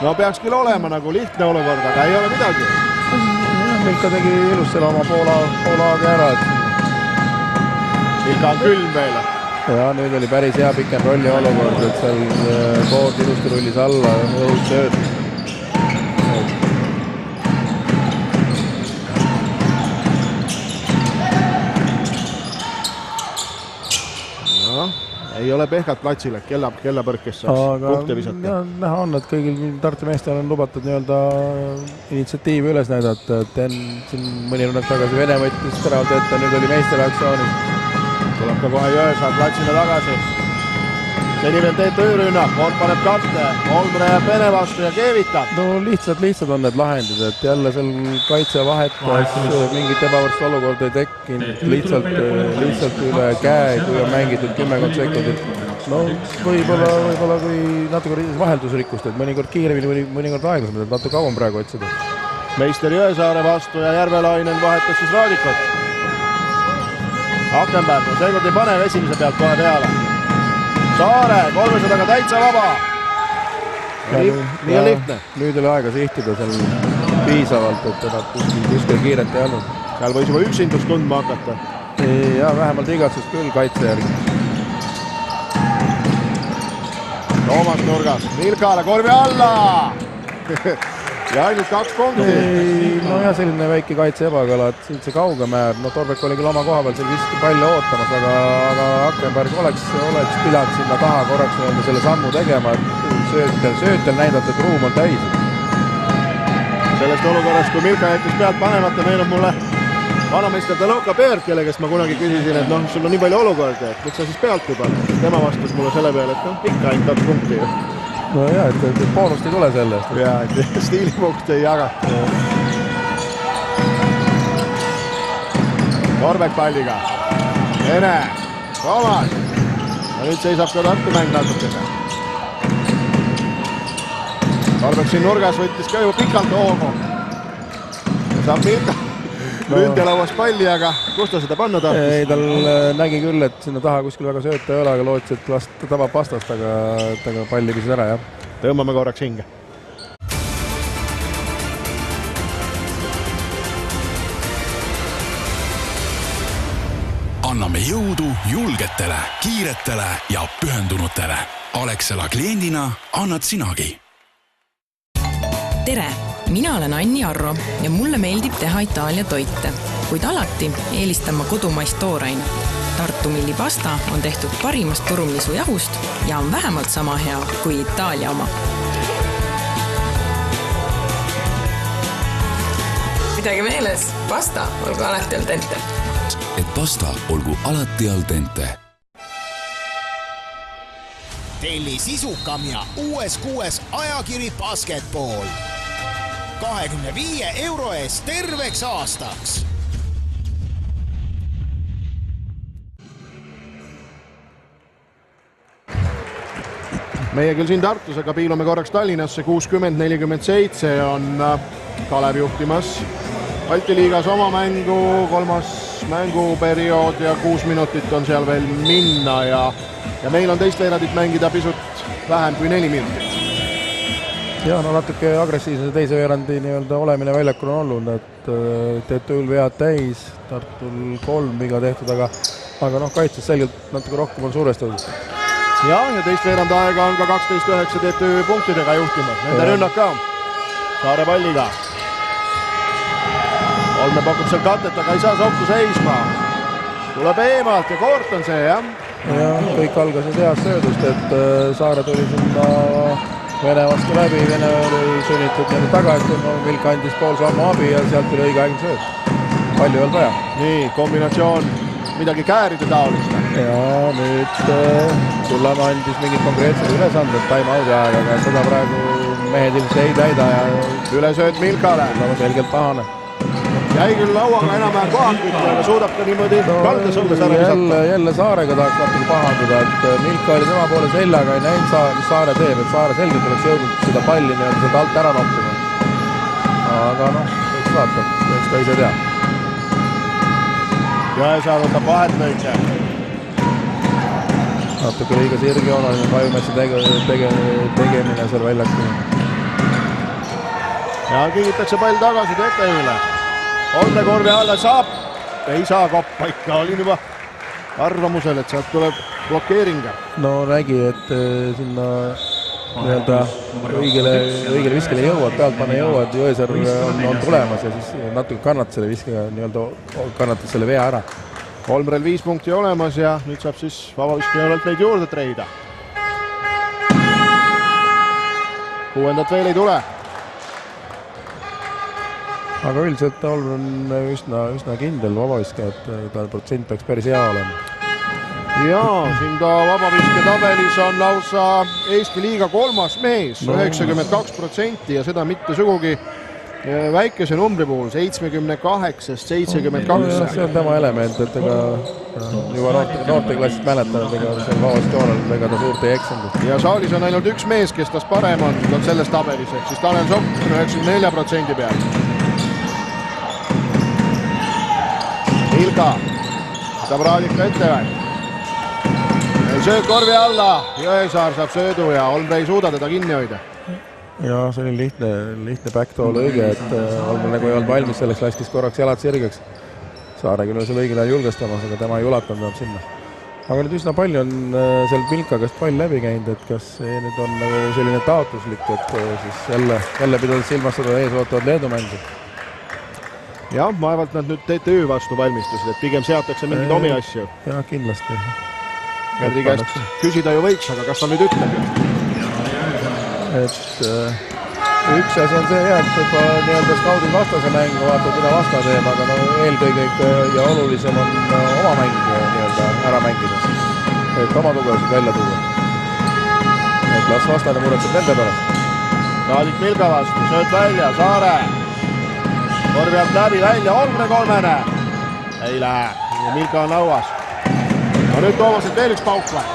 No peaks küll olema nagu lihtne olukord, aga ei ole midagi. Milka tegi ilus selle oma poolaaga ära. Milka on külm veel. Ja nüüd oli päris hea pikem rolli olukord, et seal pood ilusti rullis alla, õhus sööd. Ei ole pehkat platsile, kella põrkes saaks punkte visata. Näha on, et kõigil Tartu meestel on lubatud nii-öelda initsiatiivi üles näidata, et siin mõni rünnak tagasi Vene võttis teravalt ette, nüüd oli meistele aktsioonis. Tuleb ka kohe Jõesaar platsile tagasi. Seni veel TTÜ rünnak, Kord paneb katte, Olmre jääb Vene vastu ja keevitab. No lihtsalt on need lahendid, et jälle seal kaitse vahetas, mingit ebavõrdset olukorda ei tekkinud, lihtsalt üle käe, kui on mängitud 10 sekundit. No võib-olla kui natuke vaheldusrikkust, et mõnikord kiiremini, mõnikord aeglasemalt, et natuke kauem praegu otsida. Meister Jõesaare vastu ja Järvelainen vahetas siis Raadikot. Akenberg, seekord ei pane esimese pealt kohe peale. Saare, 300-ga täitsa vaba. Nii on lihtne. Nüüd oli aega sihtida seal piisavalt, et nad kuskil kiiret ei olnud. Seal võis juba üksindust tundma hakata. Ja vähemalt igatsus küll kaitse järgi. Toomas nurgas, Milkale korvi alla! Ja ainult 2 punkti. No ja selline väike kaitse ebakõla, et see kauge määr, no Torbek oli küll oma koha peal seal vist palli ootamas, aga Akenberg oleks pidanud sinna taha korraks selle sammu tegema, et söötel näidata, et ruum on täis. Sellest olukorrast, kui Milka jättis pealt panemata, meenub mulle vanameister Danuka Peert, kelle käest ma kunagi küsisin, et sul on nii palju olukorda, et miks sa siis pealt ei pannud. Tema vastas mulle selle peale, et ikka ainult 2 punkti. No jah, et boonust ei tule sellest. Jaa, et stiilipunkte ei jagata. Torbek palliga. Vene, Toomas. Ja nüüd seisab ka Tartu mäng natukene. Torbek siin nurgas võttis ka juba pikalt hoogu. Saab Milka ründelauas palli, aga kus ta seda panna tahtis? Ei, tal nägi küll, et sinna taha kuskil väga sööta ei ole, aga lootsi, et tabab vastast, aga palli pisis ära, jah. Tõmbame korraks hinge. Anname jõudu julge julgetele, kiiretele ja pühendunutele. Alexela kliendina annad sinagi. Tere, mina olen Anni Arro ja mulle meeldib teha Itaalia toite, kuid alati eelistan ma kodumaist toorainet. Tartu millipasta on tehtud parimast turumlisujahust ja on vähemalt sama hea kui Itaalia oma. Pidage meeles, pasta olgu alati al dente. Et pasta olgu alati al dente. Telli sisukam ja uues ajakiri Basketball. 25 euro eest terveks aastaks. Meie küll siin Tartus, aga piilume korraks Tallinnasse. 60-47 on Kalev juhtimas. Balti liigas oma mängu, 3. mänguperiood ja 6 minutit on seal veel minna ja meil on teist veerandit mängida pisut vähem kui 4 minutit. Ja no natuke agressiivse teise veerandi nii-öelda olemine väljakul on olnud, et TTÜ-l vead täis, Tartul 3 viga tehtud, aga kaitses selgelt natuke rohkem on suurestatud. Ja teist veerand aega on ka 12-9 TTÜ punktidega juhtimas. Nende rünnak ka. Saare palliga. Olme pakub seal katet, aga ei saa sokku seisma. Tuleb eemalt ja koort on see, jah? Ja kõik algas heast söödust, et Saare tuli sinna Vene vastu läbi, Vene oli sunnitud nende tagasi, Vilka andis pool sammu abi ja sealt tuli õigeaegne sööd. Palju on vaja. Nii, kombinatsioon midagi kääride taolist. Ja nüüd Sullamaa andis mingid konkreetsed ülesanded time-out'i aega, aga seda praegu mehed ilmselt ei täida ja ülesööd Milkale. Selgelt pahane. Jäi küll lauaga enam-vähem kohakütte, aga suudab ta niimoodi kaldes olles ära visata. Jälle Saarega tahaks natuke pahandada, et Milka oli tema poole seljaga, ei näinud, mis Saare teeb, et Saare selgelt oleks jõudnud seda palli seda alt ära noppima. Aga eks vaata, eks ta ise tea. Jõesaar võtab vahetlõike. Natuke liiga sirgjoonaline Vajumetsa tegemine seal väljakul. Ja kingitakse pall tagasi TTÜ-le. Olme korvi alla saab. Ei saa koppa ikka. Olin juba arvamusel, et sealt tuleb blokeeringa. No nägi, et sinna nii-öelda õigele viskele jõuad, pealt panna jõuad, Jõesaar on tulemas ja siis natuke kannat selle viskega, nii-öelda kannatad selle vea ära. Olmrel 5 punkti olemas ja nüüd saab siis vabaviskajalt neid juurde treida. 6. veel ei tule. Aga üldiselt Olmer on üsna kindel vabaviske, et ta protsent peaks päris hea olema. Jaa, siin ta vabaviske tabelis on lausa Eesti liiga 3. mees, 92% ja seda mitte sugugi väikese numbri puhul, 78-st 72. See on tema element, et ega juba noorteklassist mäletanud, ega seal vabast joonel ega ta suurt ei eksenud. Ja saalis on ainult üks mees, kes tast parem on selles tabelis, ehk siis Tanel Sokk 94% peal. Ilga, saab Raadika ettevält. Sööd korvi alla, Jõesaar saab söödu ja Olmre ei suuda teda kinni hoida. Ja see oli lihtne backdoor lõige, et Olmre nagu ei olnud valmis selleks, laskis korraks jalad sirgeks. Saare küll seal õigel ajal julgestamas, aga tema ei ulatanud sinna. Aga nüüd üsna palju on sealt Milka käest pall läbi käinud, et kas see nüüd on nagu selline taotluslik, et siis jälle pidades silmas seda ees ootavad Leedu mängu. Jah, maevalt nad nüüd TTÜ vastu valmistusid, et pigem seatakse mingid omi asju. Jah, kindlasti. Kadri käest küsida ju võiks, aga kas ta nüüd ütleb? Et üks asi on see, et juba nii-öelda skaudil vastase mängu vaatad, mida vasta teeb, aga eelkõige ja olulisem on oma mäng nii-öelda ära mängida. Et oma tugevused välja tuua. Et las vastane muretseb nende pärast. Raadik Milka vastu, sööt välja, Saare. Korvi alt läbi välja, Olmre 3. Ei lähe, ja Milka on lauas. No nüüd Toomaselt veel üks pauk või?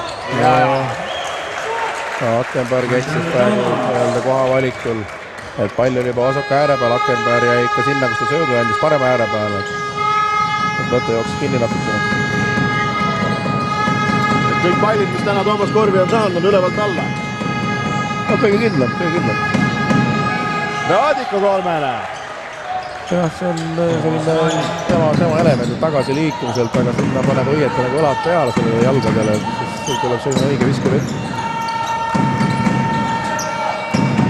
Akkenberg eksis praegu koha valikul, et pall oli juba vasaka ääre peal, Akkenberg jäi ikka sinna, kus ta söödu andis parema ääre peale. Et võtta jooksis kinni natukene. Kõik pallid, mis täna Toomas Korvi on saanud, on ülevalt alla. No kõige kindlam. Raadiku 3. jah, see on selline tema element tagasi liikumiselt, aga sinna paneb õieti nagu õlad peale sellele jalgadele, siis tuleb selline õige viskevõtt.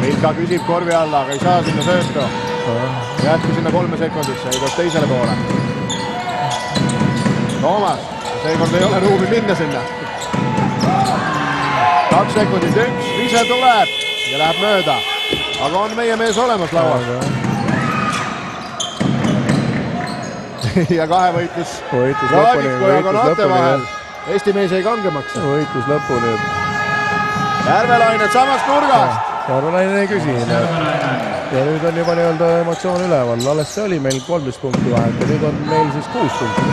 Milka küsib korvi alla, aga ei saa sinna sööstu. Jätku sinna 3 sekundisse, ei toos teisele poole. Toomas, seekord ei ole ruumi minna sinna. 2 sekundit, 1, vise tuleb ja läheb mööda. Aga on meie mees olemas lauas. Ja 2 võitlus Raaviku ja Konate vahel. Eesti mees ei kangemaks. Võitlus lõpuni. Järvelained samast nurgast. Järvelaine ei küsi. Ja nüüd on juba nii-öelda emotsioon üleval. Alles see oli meil 13 punkti vahet ja nüüd on meil siis 6 punkti.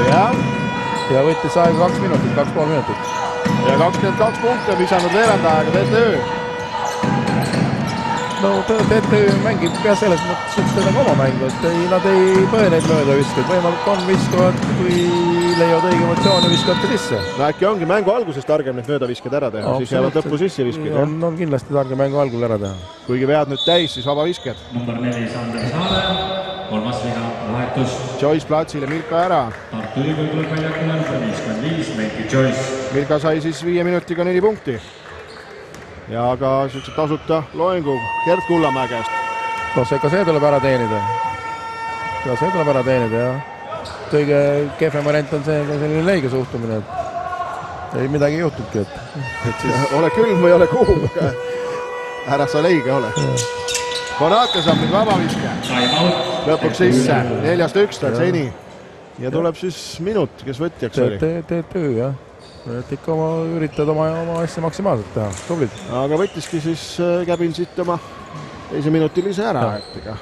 Ja võttis aega 2 minutit, 2,5 minutit. Ja 22 punkte visanud veerand aega TTÜ. No TTÜ mängib pea selles mõttes, et seda oma mängu, et nad ei põe neid mööda viskad. Võimalik on viskavad, kui leiavad õige emotsiooni, viskavad ka sisse. No äkki ongi mängu alguses targem neid mööda viskad ära teha, siis jäävad lõppu sisse viskad. On kindlasti targem mängu algul ära teha. Kuigi vead nüüd täis, siis vaba viskad. Number 4 Sander Saare, 3. viha vahetus. Joyce platsile Milka ära. Tartu Ülikooli tuleb väljakule number 55, Meiki Joyce. Milka sai siis 5 minutiga 4 punkti. Ja ka sellised tasuta loengu Gert Kullamäe käest. No ka see tuleb ära teenida. Ja see tuleb ära teenida, jah. Kõige kehvem variant on see selline leige suhtumine, et ei midagi juhtubki, et siis ole külm või ole kuum, ära sa leige ole. Konate saab nüüd vaba viske. Lõpuks sisse, 4-1 tal seni. Ja tuleb siis minut, kes võtjaks oli. TTÜ, jah. Et ikka üritad oma asja maksimaalselt teha, tublid. Aga võttiski siis Käbin siit oma teise minutilise ära, et ega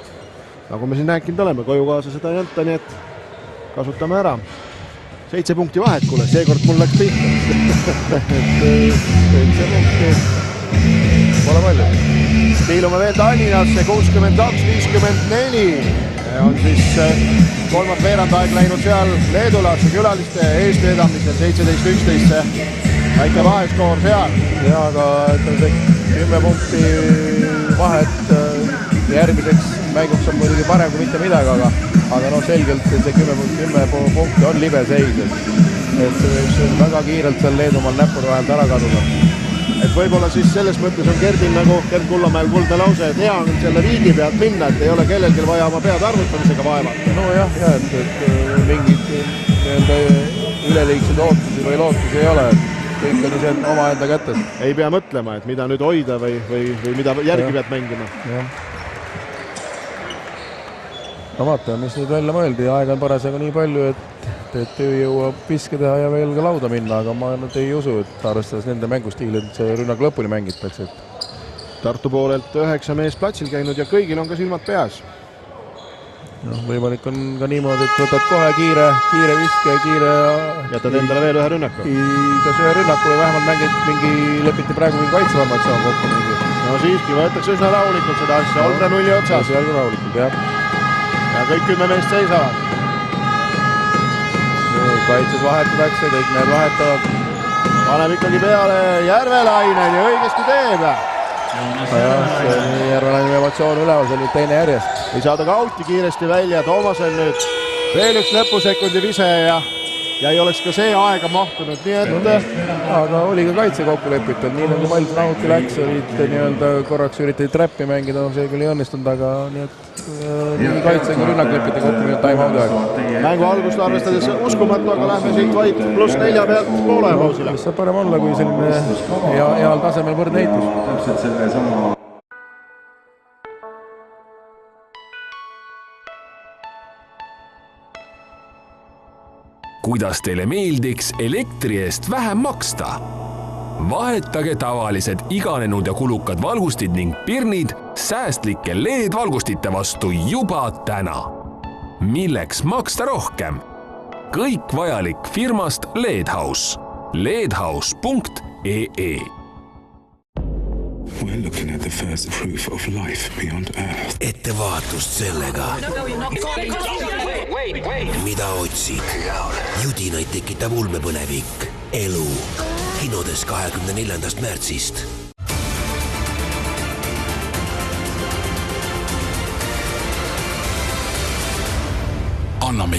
nagu me siin rääkinud oleme, koju kaasa seda ei anta, nii et kasutame ära. 7 punkti vahet, kuule, seekord mul läks pihta. 7 punkti, pole palju. Tiilume veel Tallinnasse, 62-54. On siis kolmas veerandaeg läinud seal leedulasse külaliste eestvedamisel 17-11. Väike vaheskoor seal. Ja, aga see 10 punkti vahet järgmiseks mänguks on muidugi parem kui mitte midagi, aga no selgelt see 10 punkti on libe seis. Et see on väga kiirelt seal Leedumaal näppur vahelt ära kaduda. Et võib-olla siis selles mõttes on Gerdil nagu Gert Kullamäel kuldne lause, et hea on selle viigi pealt minna, et ei ole kellelgi vaja oma pead arvutamisega vaevata. No jah, et mingid üleliigseid ootusi või lootusi ei ole, et kõik on ise oma enda kätes. Ei pea mõtlema, et mida nüüd hoida või mida järgi pead mängima. No vaata, mis nüüd välja mõeldi, aega on parasjagu nii palju, et TTÜ jõuab viske teha ja veel ka lauda minna, aga ma nüüd ei usu, et arvestades nende mängustiili, et see rünnak lõpuni mängitakse. Tartu poolelt 9 meest platsil käinud ja kõigil on ka silmad peas. No, võimalik on ka niimoodi, et võtad kohe kiire viske, jätad endale veel ühe rünnaku. Kas ühe rünnaku või vähemalt lepiti praegu mingi kaitseformatsioon kokku mingi. No siiski võetakse üsna rahulikult seda asja, Olbre nulli otsas. See on rahulikult, jah. Ja kõik 10 meest seisavad. Kaitses vahetatakse, kõik need vahetavad. Paneb ikkagi peale Järvelainen ja õigesti teeb. Järvelainen emotsioon üleval, see on nüüd teine järjest. Ei saada ka auti kiiresti välja, Toomasel nüüd veel üks lõpusekundi vise ja ei oleks ka see aega mahtunud, nii et... Aga oli ka kaitse kokku lepitud, nii nagu Mailis Nauti läks, olid nii-öelda korraks üritati trappi mängida, see küll ei õnnistunud, aga nii et nii kaitse kui rünnak lepiti kokku nüüd time-out'i aega. Mängu algust arvestades uskumatu, aga lähme siit vaid +4 pealt poole pausile. Mis saab parem olla, kui selline heal tasemel võrdne heitus. Kuidas teile meeldiks elektri eest vähem maksta? Vahetage tavalised iganenud ja kulukad valgustid ning pirnid säästlike LED-valgustite vastu juba täna. Milleks maksta rohkem? Kõik vajalik firmast LED-House. ledhouse.ee. We're looking at the first proof of life beyond Earth. Ettevaatust sellega. Mida otsid? Judinaid tekitab ulmepõlevik. Elu. Kinodes 24. märtsist.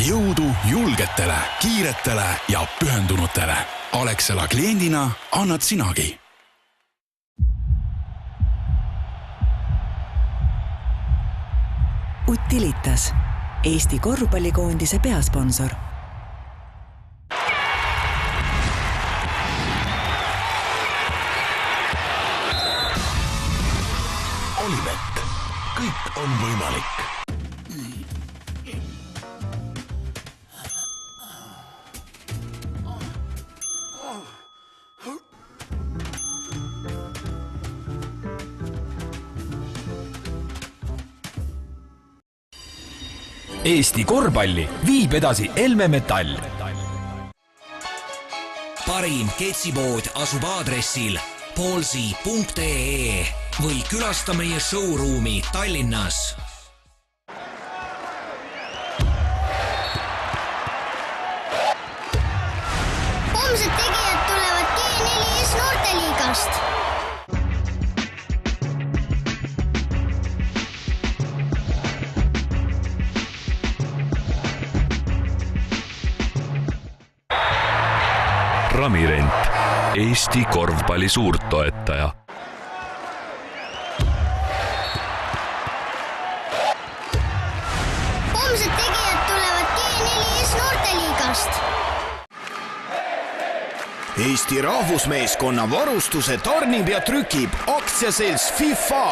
jõudu julgetele, kiiretele ja pühendunutele. Alexela kliendina annad sinagi. Utilitas, Eesti korvpallikoondise peasponsor. Olibet. Kõik on võimalik. Eesti korvpalli viib edasi Elme Metall. Parim ketsipood asub aadressil polsi.ee või külasta meie showroomi Tallinnas. Homsed tegijad tulevad G4S noorteliigast. Ramirent, Eesti korvpalli suurtoetaja. Homsed tegijad tulevad G4S noorteliigast. Eesti rahvusmeeskonna varustuse tarnib ja trükib aktsiaselts FIFA.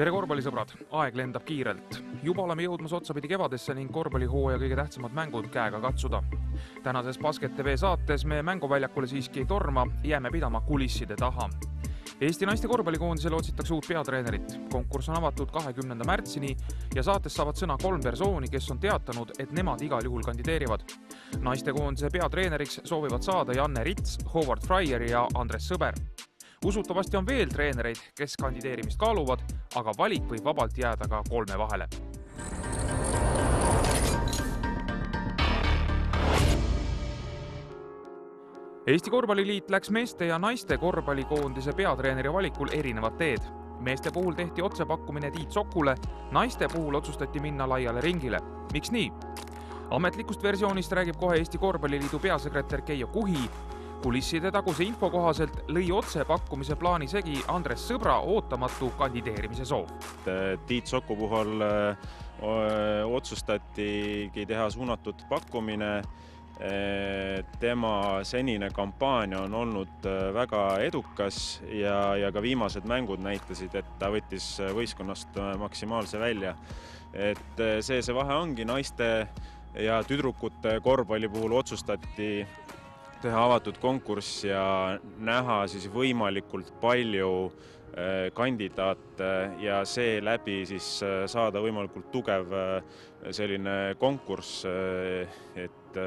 Tere korvpallisõbrad, aeg lendab kiirelt. Juba oleme jõudmas otsapidi kevadesse ning korvpallihooaja kõige tähtsamad mängud käega katsuda. Tänases Basket TV saates me mänguväljakule siiski ei torma, jääme pidama kulisside taha. Eesti naiste korvpallikoondisele otsitakse uut peatreenerit. Konkurss on avatud 20. märtsini ja saates saavad sõna 3 persooni, kes on teatanud, et nemad igal juhul kandideerivad. Naistekoondise peatreeneriks soovivad saada Janne Rits, Howard Fryer ja Andres Sõber. Usutavasti on veel treenereid, kes kandideerimist kaaluvad, aga valik võib vabalt jääda ka 3 vahele. Eesti korvpalliliit läks meeste ja naiste korvpallikoondise peatreeneri valikul erinevad teed. Meeste puhul tehti otsepakkumine Tiit Sokule, naiste puhul otsustati minna laiale ringile. Miks nii? Ametlikust versioonist räägib kohe Eesti korvpalliliidu peasekretär Keijo Kuhi. Kulisside taguse info kohaselt lõi otse pakkumise plaani segi Andres Sõbra ootamatu kandideerimise soov. Tiit Soku puhul otsustatigi teha suunatud pakkumine. Tema senine kampaania on olnud väga edukas ja ka viimased mängud näitasid, et ta võttis võistkonnast maksimaalse välja. Et see vahe ongi naiste ja tüdrukute korvpalli puhul otsustati teha avatud konkurss ja näha siis võimalikult palju kandidaate ja see läbi siis saada võimalikult tugev selline konkurss, et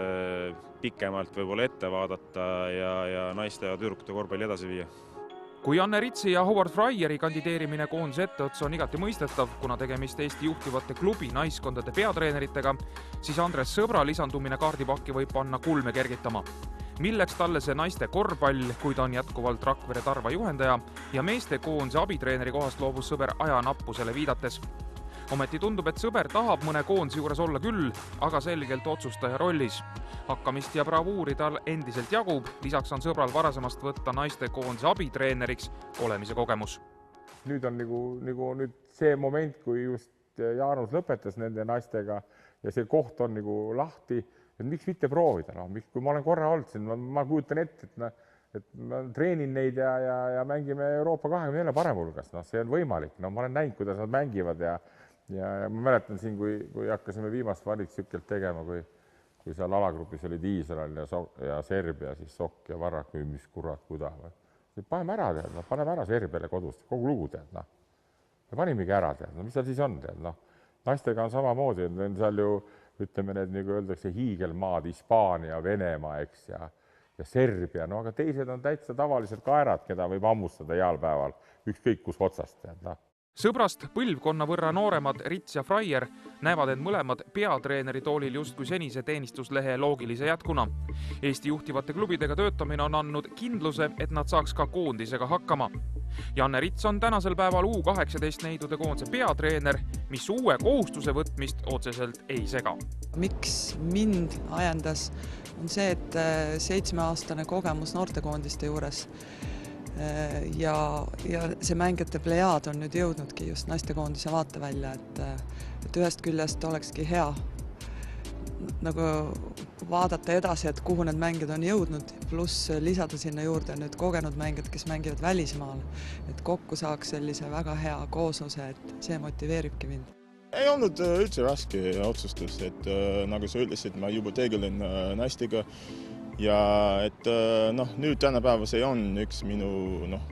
pikemalt võib-olla ette vaadata ja naiste ja tüdrukute korvpalli edasi viia. Kui Janne Ritsi ja Howard Fryeri kandideerimine koondise etteotsa on igati mõistetav, kuna tegemist Eesti juhtivate klubi naiskondade peatreeneritega, siis Andres Sõbra lisandumine kaardipakki võib panna kulme kergitama. Milleks talle see naiste korvpall, kui ta on jätkuvalt Rakvere Tarva juhendaja ja meeste koondise abitreeneri kohast loobus Sõber ajanappusele viidates. Ometi tundub, et Sõber tahab mõne koondise juures olla küll, aga selgelt otsustaja rollis. Hakkamist ja bravuuri tal endiselt jagub, lisaks on Sõbral varasemast võtta naiste koondise abitreeneriks olemise kogemus. Nüüd on nüüd see moment, kui just Jaanus lõpetas nende naistega ja see koht on lahti, et miks mitte proovida. Kui ma olen korra olnud siin, ma kujutan ette, et ma treenin neid ja mängime Euroopa 24 parem hulgas. See on võimalik. Ma olen näinud, kuidas nad mängivad ja ma mäletan siin, kui hakkasime viimast valitsükelt tegema, kui seal alagrupis olid Iisrael ja Serbia, siis Sokk ja Varrak või mis kurat kuda. Paneme ära Serbiale kodust, kogu lugu tead. Ja panimegi ära tead, mis seal siis on tead. Naistega on samamoodi, on seal ju ütleme need, nagu öeldakse, hiigelmaad, Hispaania, Venemaa, eks, ja Serbia, aga teised on täitsa tavaliselt kaerad, keda võib ammustada heal päeval, ükskõik kus otsast. sõbrast põlvkonna võrra nooremad Rits ja Fraier näevad end mõlemad peatreeneri toolil justkui senise teenistuslehe loogilise jätkuna. Eesti juhtivate klubidega töötamine on andnud kindluse, et nad saaks ka koondisega hakkama. Janne Rits on tänasel päeval U18 neidude koondise peatreener, mis uue kohustuse võtmist otseselt ei sega. Miks mind ajendas on see, et 7-aastane kogemus noortekoondiste juures ja see mängijate plejaad on nüüd jõudnudki just naistekoondise vaatevälja, et ühest küljest olekski hea nagu vaadata edasi, et kuhu need mängijad on jõudnud, pluss lisada sinna juurde nüüd kogenud mängijad, kes mängivad välismaal, et kokku saaks sellise väga hea koosluse, et see motiveeribki mind. Ei olnud üldse raske otsustus, et nagu sa ütlesid, ma juba tegelen naistega ja et nüüd tänapäeva see on üks minu,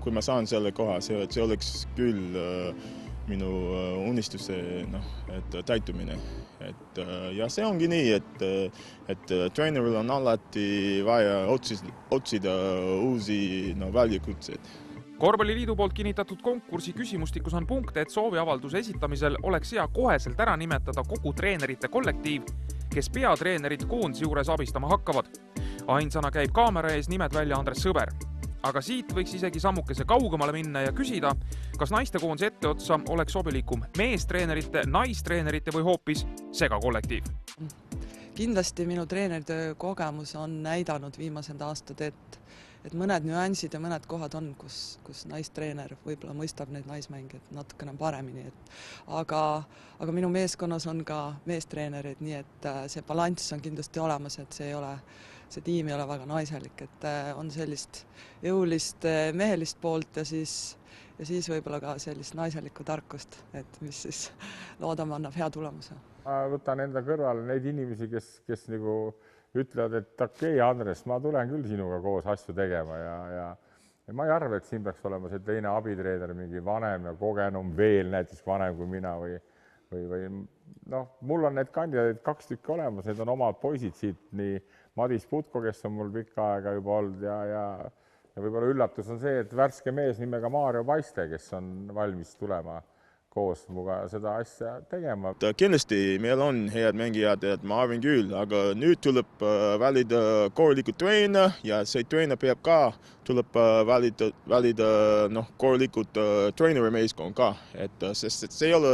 kui ma saan selle koha, see oleks küll minu unistuse täitumine. Ja see ongi nii, et treeneril on alati vaja otsida uusi väljakutseid. Korvpalliliidu poolt kinnitatud konkursi küsimustikus on punkte, et sooviavalduse esitamisel oleks hea koheselt ära nimetada kogu treenerite kollektiiv, kes peatreenerit koondise juures abistama hakkavad. Ainsana käib kaamera ees nimed välja Andres Sõber. Aga siit võiks isegi sammukese kaugemale minna ja küsida, kas naistekoondise etteotsa oleks sobilikum meestreenerite, naistreenerite või hoopis segakollektiiv. Kindlasti minu treeneritöö kogemus on näidanud viimased aastad, et mõned nüansid ja mõned kohad on, kus naistreener võib-olla mõistab neid naismängijad natukene paremini. Aga minu meeskonnas on ka meestreenerid, nii et see balanss on kindlasti olemas, et see tiim ei ole väga naiselik, et on sellist jõulist mehelist poolt ja siis võib-olla ka sellist naiselikku tarkust, et mis siis loodame annab hea tulemuse. Ma võtan enda kõrvale neid inimesi, kes nagu ütlevad, et okei, Andres, ma tulen küll sinuga koos asju tegema ja ma ei arva, et siin peaks olema see teine abitreener, mingi vanem ja kogenum veel näiteks vanem kui mina või mul on need kandidaadid 2 tükki olemas, need on omad poisid siit, nii Madis Putko, kes on mul pikka aega juba olnud ja võib-olla üllatus on see, et värske mees nimega Maarjo Paiste, kes on valmis tulema koos muga seda asja tegema. Kindlasti meil on head mängijad, et ma arvan küll, aga nüüd tuleb valida korralikud treener ja see treener peab ka tuleb valida korralikud treeneri meeskond ka, sest see ei ole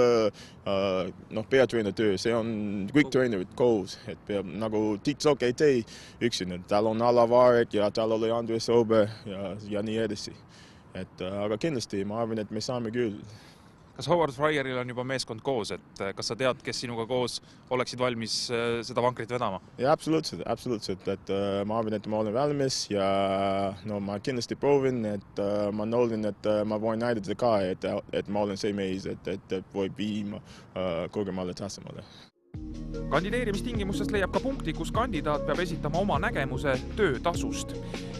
peatreener töö, see on kõik treenerid koos, et peab nagu Tiit Sok ei tee üksinda, tal on Alavarek ja tal oli Andres Sõber ja nii edasi. Aga kindlasti ma arvan, et me saame küll. Kas Howard Freieril on juba meeskond koos, et kas sa tead, kes sinuga koos oleksid valmis seda vankrit vedama? Ja, absoluutselt, et ma arvan, et ma olen valmis ja ma kindlasti proovin, et ma nõudin, et ma voin näidata ka, et ma olen see mees, et võib viima kõrgemale tasemele. Kandideerimistingimustest leiab ka punkti, kus kandidaat peab esitama oma nägemuse töötasust.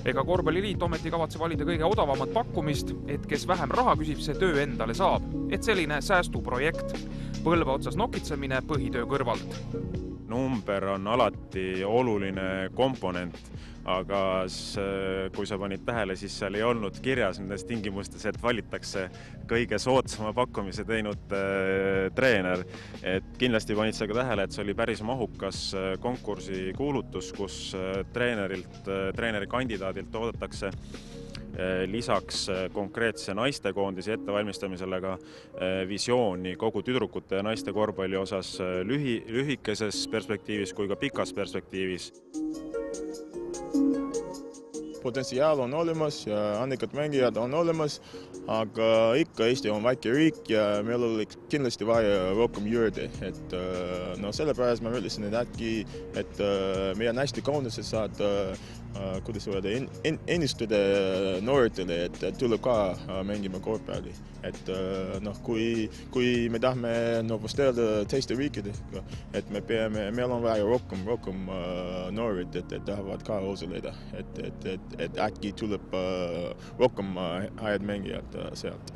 Ega Korvpalliliit ometi kavatse valida kõige odavamat pakkumist, et kes vähem raha küsib, see töö endale saab. Et selline säästuprojekt. Põlve otsas nokitsemine põhitöö kõrvalt. Number on alati oluline komponent, aga kui sa panid tähele, siis seal ei olnud kirjas nendes tingimustes, et valitakse kõige soodsama pakkumise teinud treener. Et kindlasti panid sa ka tähele, et see oli päris mahukas konkursi kuulutus, kus treeneri kandidaadilt oodatakse lisaks konkreetse naistekoondise ettevalmistamisele ka visiooni kogu tüdrukute ja naiste korvpalli osas lühikeses perspektiivis kui ka pikas perspektiivis. Potentsiaal on olemas ja annikad mängijad on olemas, aga ikka Eesti on väike riik ja meil oleks kindlasti vaja rohkem juurde. Et sellepärast ma ütlesin, et äkki, et meie naistekoondise saad kuidas öelda, ennustada nooretele, et tuleb ka mängima korvpalli. Et kui me tahame võstelda teiste riikidega, et meil on vaja rohkem noored, et tahavad ka osaleda, et äkki tuleb rohkem häid mängijad sealt.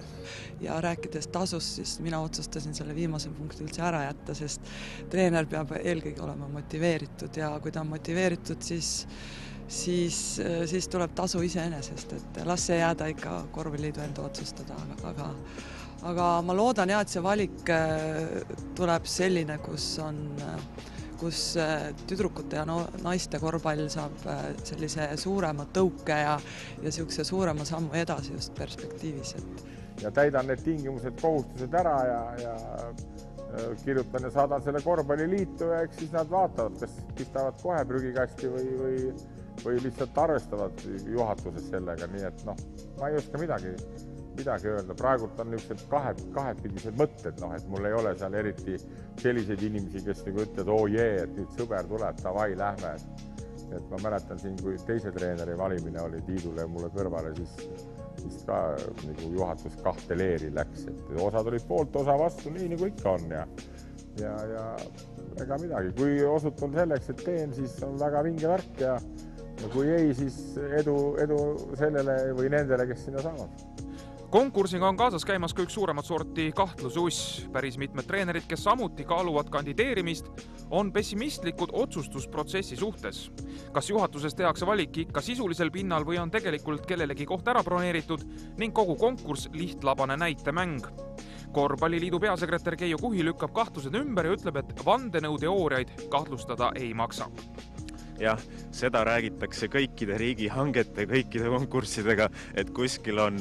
Ja rääkides tasust, siis mina otsustasin selle viimase punkti üldse ära jätta, sest treener peab eelkõige olema motiveeritud ja kui ta on motiveeritud, siis siis tuleb tasu iseenesest, et las see jääda ikka korvpalliliidu enda otsustada, aga ma loodan et see valik tuleb selline, kus tüdrukute ja naiste korvpall saab sellise suurema tõuke ja niisuguse suurema sammu edasi just perspektiivis. Ja täidan need tingimused, kohustused ära ja kirjutan ja saadan selle korvpalliliitu ja eks siis nad vaatavad, kas pistavad kohe prügikasti või lihtsalt arvestavad juhatuses sellega, nii et ma ei oska midagi öelda. Praegult on niisugused kahepidised mõtted, et mul ei ole seal eriti selliseid inimesi, kes nagu ütlevad, et nüüd sõber tuleb, davai, lähme. Et ma mäletan siin, kui teise treeneri valimine oli Tiidule mulle kõrvale, siis ka nagu juhatus kahte leeri läks. Et osad olid poolt, osa vastu, nii nagu ikka on ja ega midagi. Kui osutun selleks, et teen, siis on väga vinge värk ja kui ei, siis edu sellele või nendele, kes sinna saavad. Konkursiga on kaasas käimas ka üks suuremat sorti kahtlususs. Päris mitmed treenerid, kes samuti kaaluvad kandideerimist, on pessimistlikud otsustusprotsessi suhtes. Kas juhatuses tehakse valik ikka sisulisel pinnal või on tegelikult kellelegi koht ära broneeritud ning kogu konkurss lihtlabane näitemäng? Korvpalliliidu peasekretär Keijo Kuhi lükkab kahtlused ümber ja ütleb, et vandenõuteooriaid kahtlustada ei maksa. Jah, seda räägitakse kõikide riigihangete, kõikide konkurssidega, et kuskil on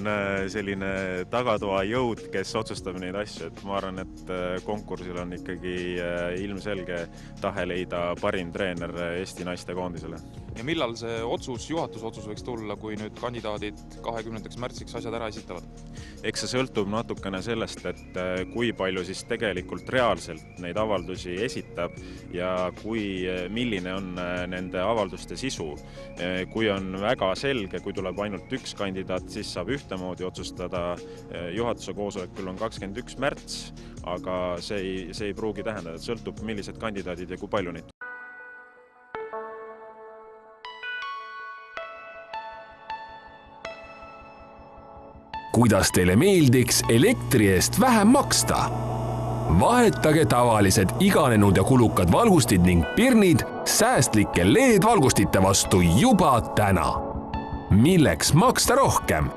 selline tagatoa jõud, kes otsustab neid asju. Et ma arvan, et konkursil on ikkagi ilmselge tahe leida parim treener Eesti naiste koondisele. Ja millal see juhatuse otsus võiks tulla, kui nüüd kandidaadid 20. märtsiks asjad ära esitavad? Eks see sõltub natukene sellest, et kui palju siis tegelikult reaalselt neid avaldusi esitab ja milline on nende avalduste sisu. Kui on väga selge, kui tuleb ainult üks kandidaat, siis saab ühtemoodi otsustada. Juhatuse koosolekul on 21. märts, aga see ei pruugi tähendada, et sõltub millised kandidaadid ja kui palju neid. Kuidas teile meeldiks elektri eest vähem maksta? Vahetage tavalised iganenud ja kulukad valgustid ning pirnid säästlike LED-valgustite vastu juba täna. Milleks maksta rohkem?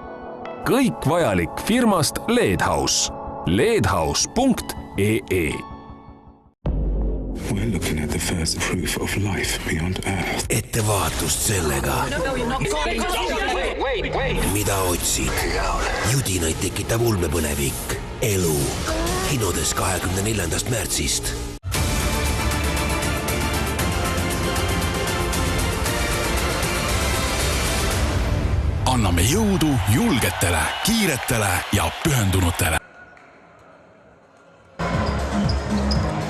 Kõik vajalik firmast LED-House. ledhouse.ee. We're looking at the first proof of life beyond Earth. Ettevaatust sellega. Mida otsid? Judinaid tekitab ulmepõlevik. Elu. Kinodes 24. märtsist. Anname jõudu julgetele, kiiretele ja pühendunutele.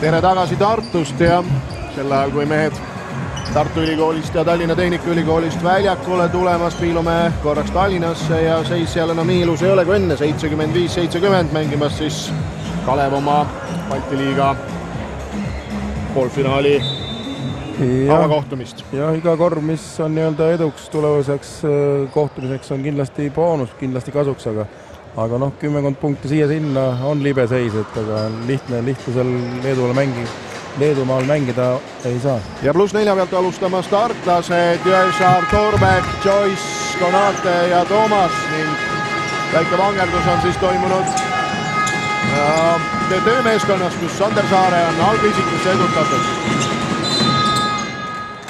Tere tagasi Tartust ja sel ajal, kui mehed Tartu Ülikoolist ja Tallinna Tehnikaülikoolist väljakule tulemas, piilume korraks Tallinnasse ja seis seal enam nii ilus ei ole kui enne, 75-70 mängimas siis Kalev oma Balti liiga poolfinaali avakohtumist. Ja iga korv, mis on nii-öelda eduks tulevaseks kohtumiseks, on kindlasti boonus, kindlasti kasuks, aga 10 punkti siia-sinna on libe seis, et aga lihtne seal Leedumaal mängida ei saa. Ja +4 pealt alustamas tartlased Jõesaar, Torbek, Joyce, Konate ja Toomas ning väike vangerdus on siis toimunud töömeeskonnas, kus Sander Saare on algvisikusse edutatud.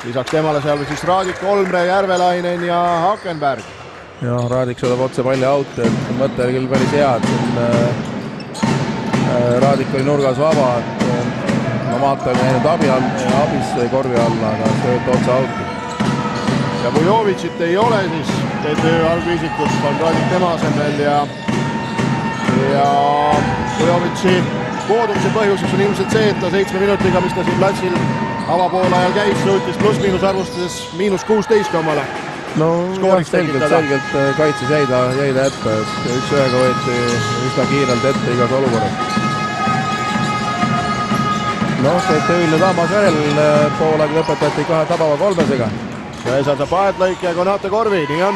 Lisaks temale seal siis Raadik, Olmre, Järvelainen ja Hakenberg. Ja Raadik saadab otse palli auto, et mõte oli küll päris hea, et Raadik oli nurgas vaba, et Maata oli näinud abis korvi alla, aga sööt otse auto. Ja Vujovicit ei ole, siis TTÜ algviisikus on Raadik tema asemel ja Vujovici puudumise põhjuseks on ilmselt see, et ta 7 minutiga, mis ta siin platsil avapoolajal käis, suutis pluss-miinus arvustuses -16 omale. No selgelt kaitses jäi ta ette, et 1-1 võeti üsna kiirelt ette igas olukorras. TTÜ-le Taamas järel poolaeg lõpetati 2 tabava 3-sega. Jõesaar paetlõike ja Konate korvi, nii on.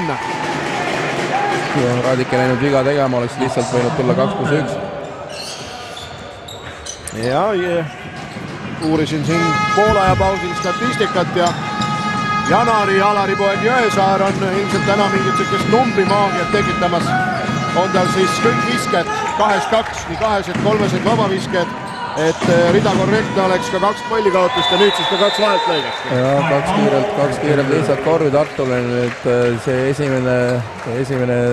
Raadik ei läinud viga tegema, oleks lihtsalt võinud tulla 2+1. Ja uurisin siin poolaja pausil statistikat ja Janari ja Alari poeg Jõesaar on ilmselt täna mingit sükest numbrimaagiat tekitamas. On tal siis kõik visked 2-2, nii 2-sed, 3-sed vabavisked, et rida korrektne oleks ka 2 pallikaotust ja nüüd siis ka 2 vahelt lõigast. Ja, 2 kiirelt lihtsalt korvi Tartule. Nüüd see esimene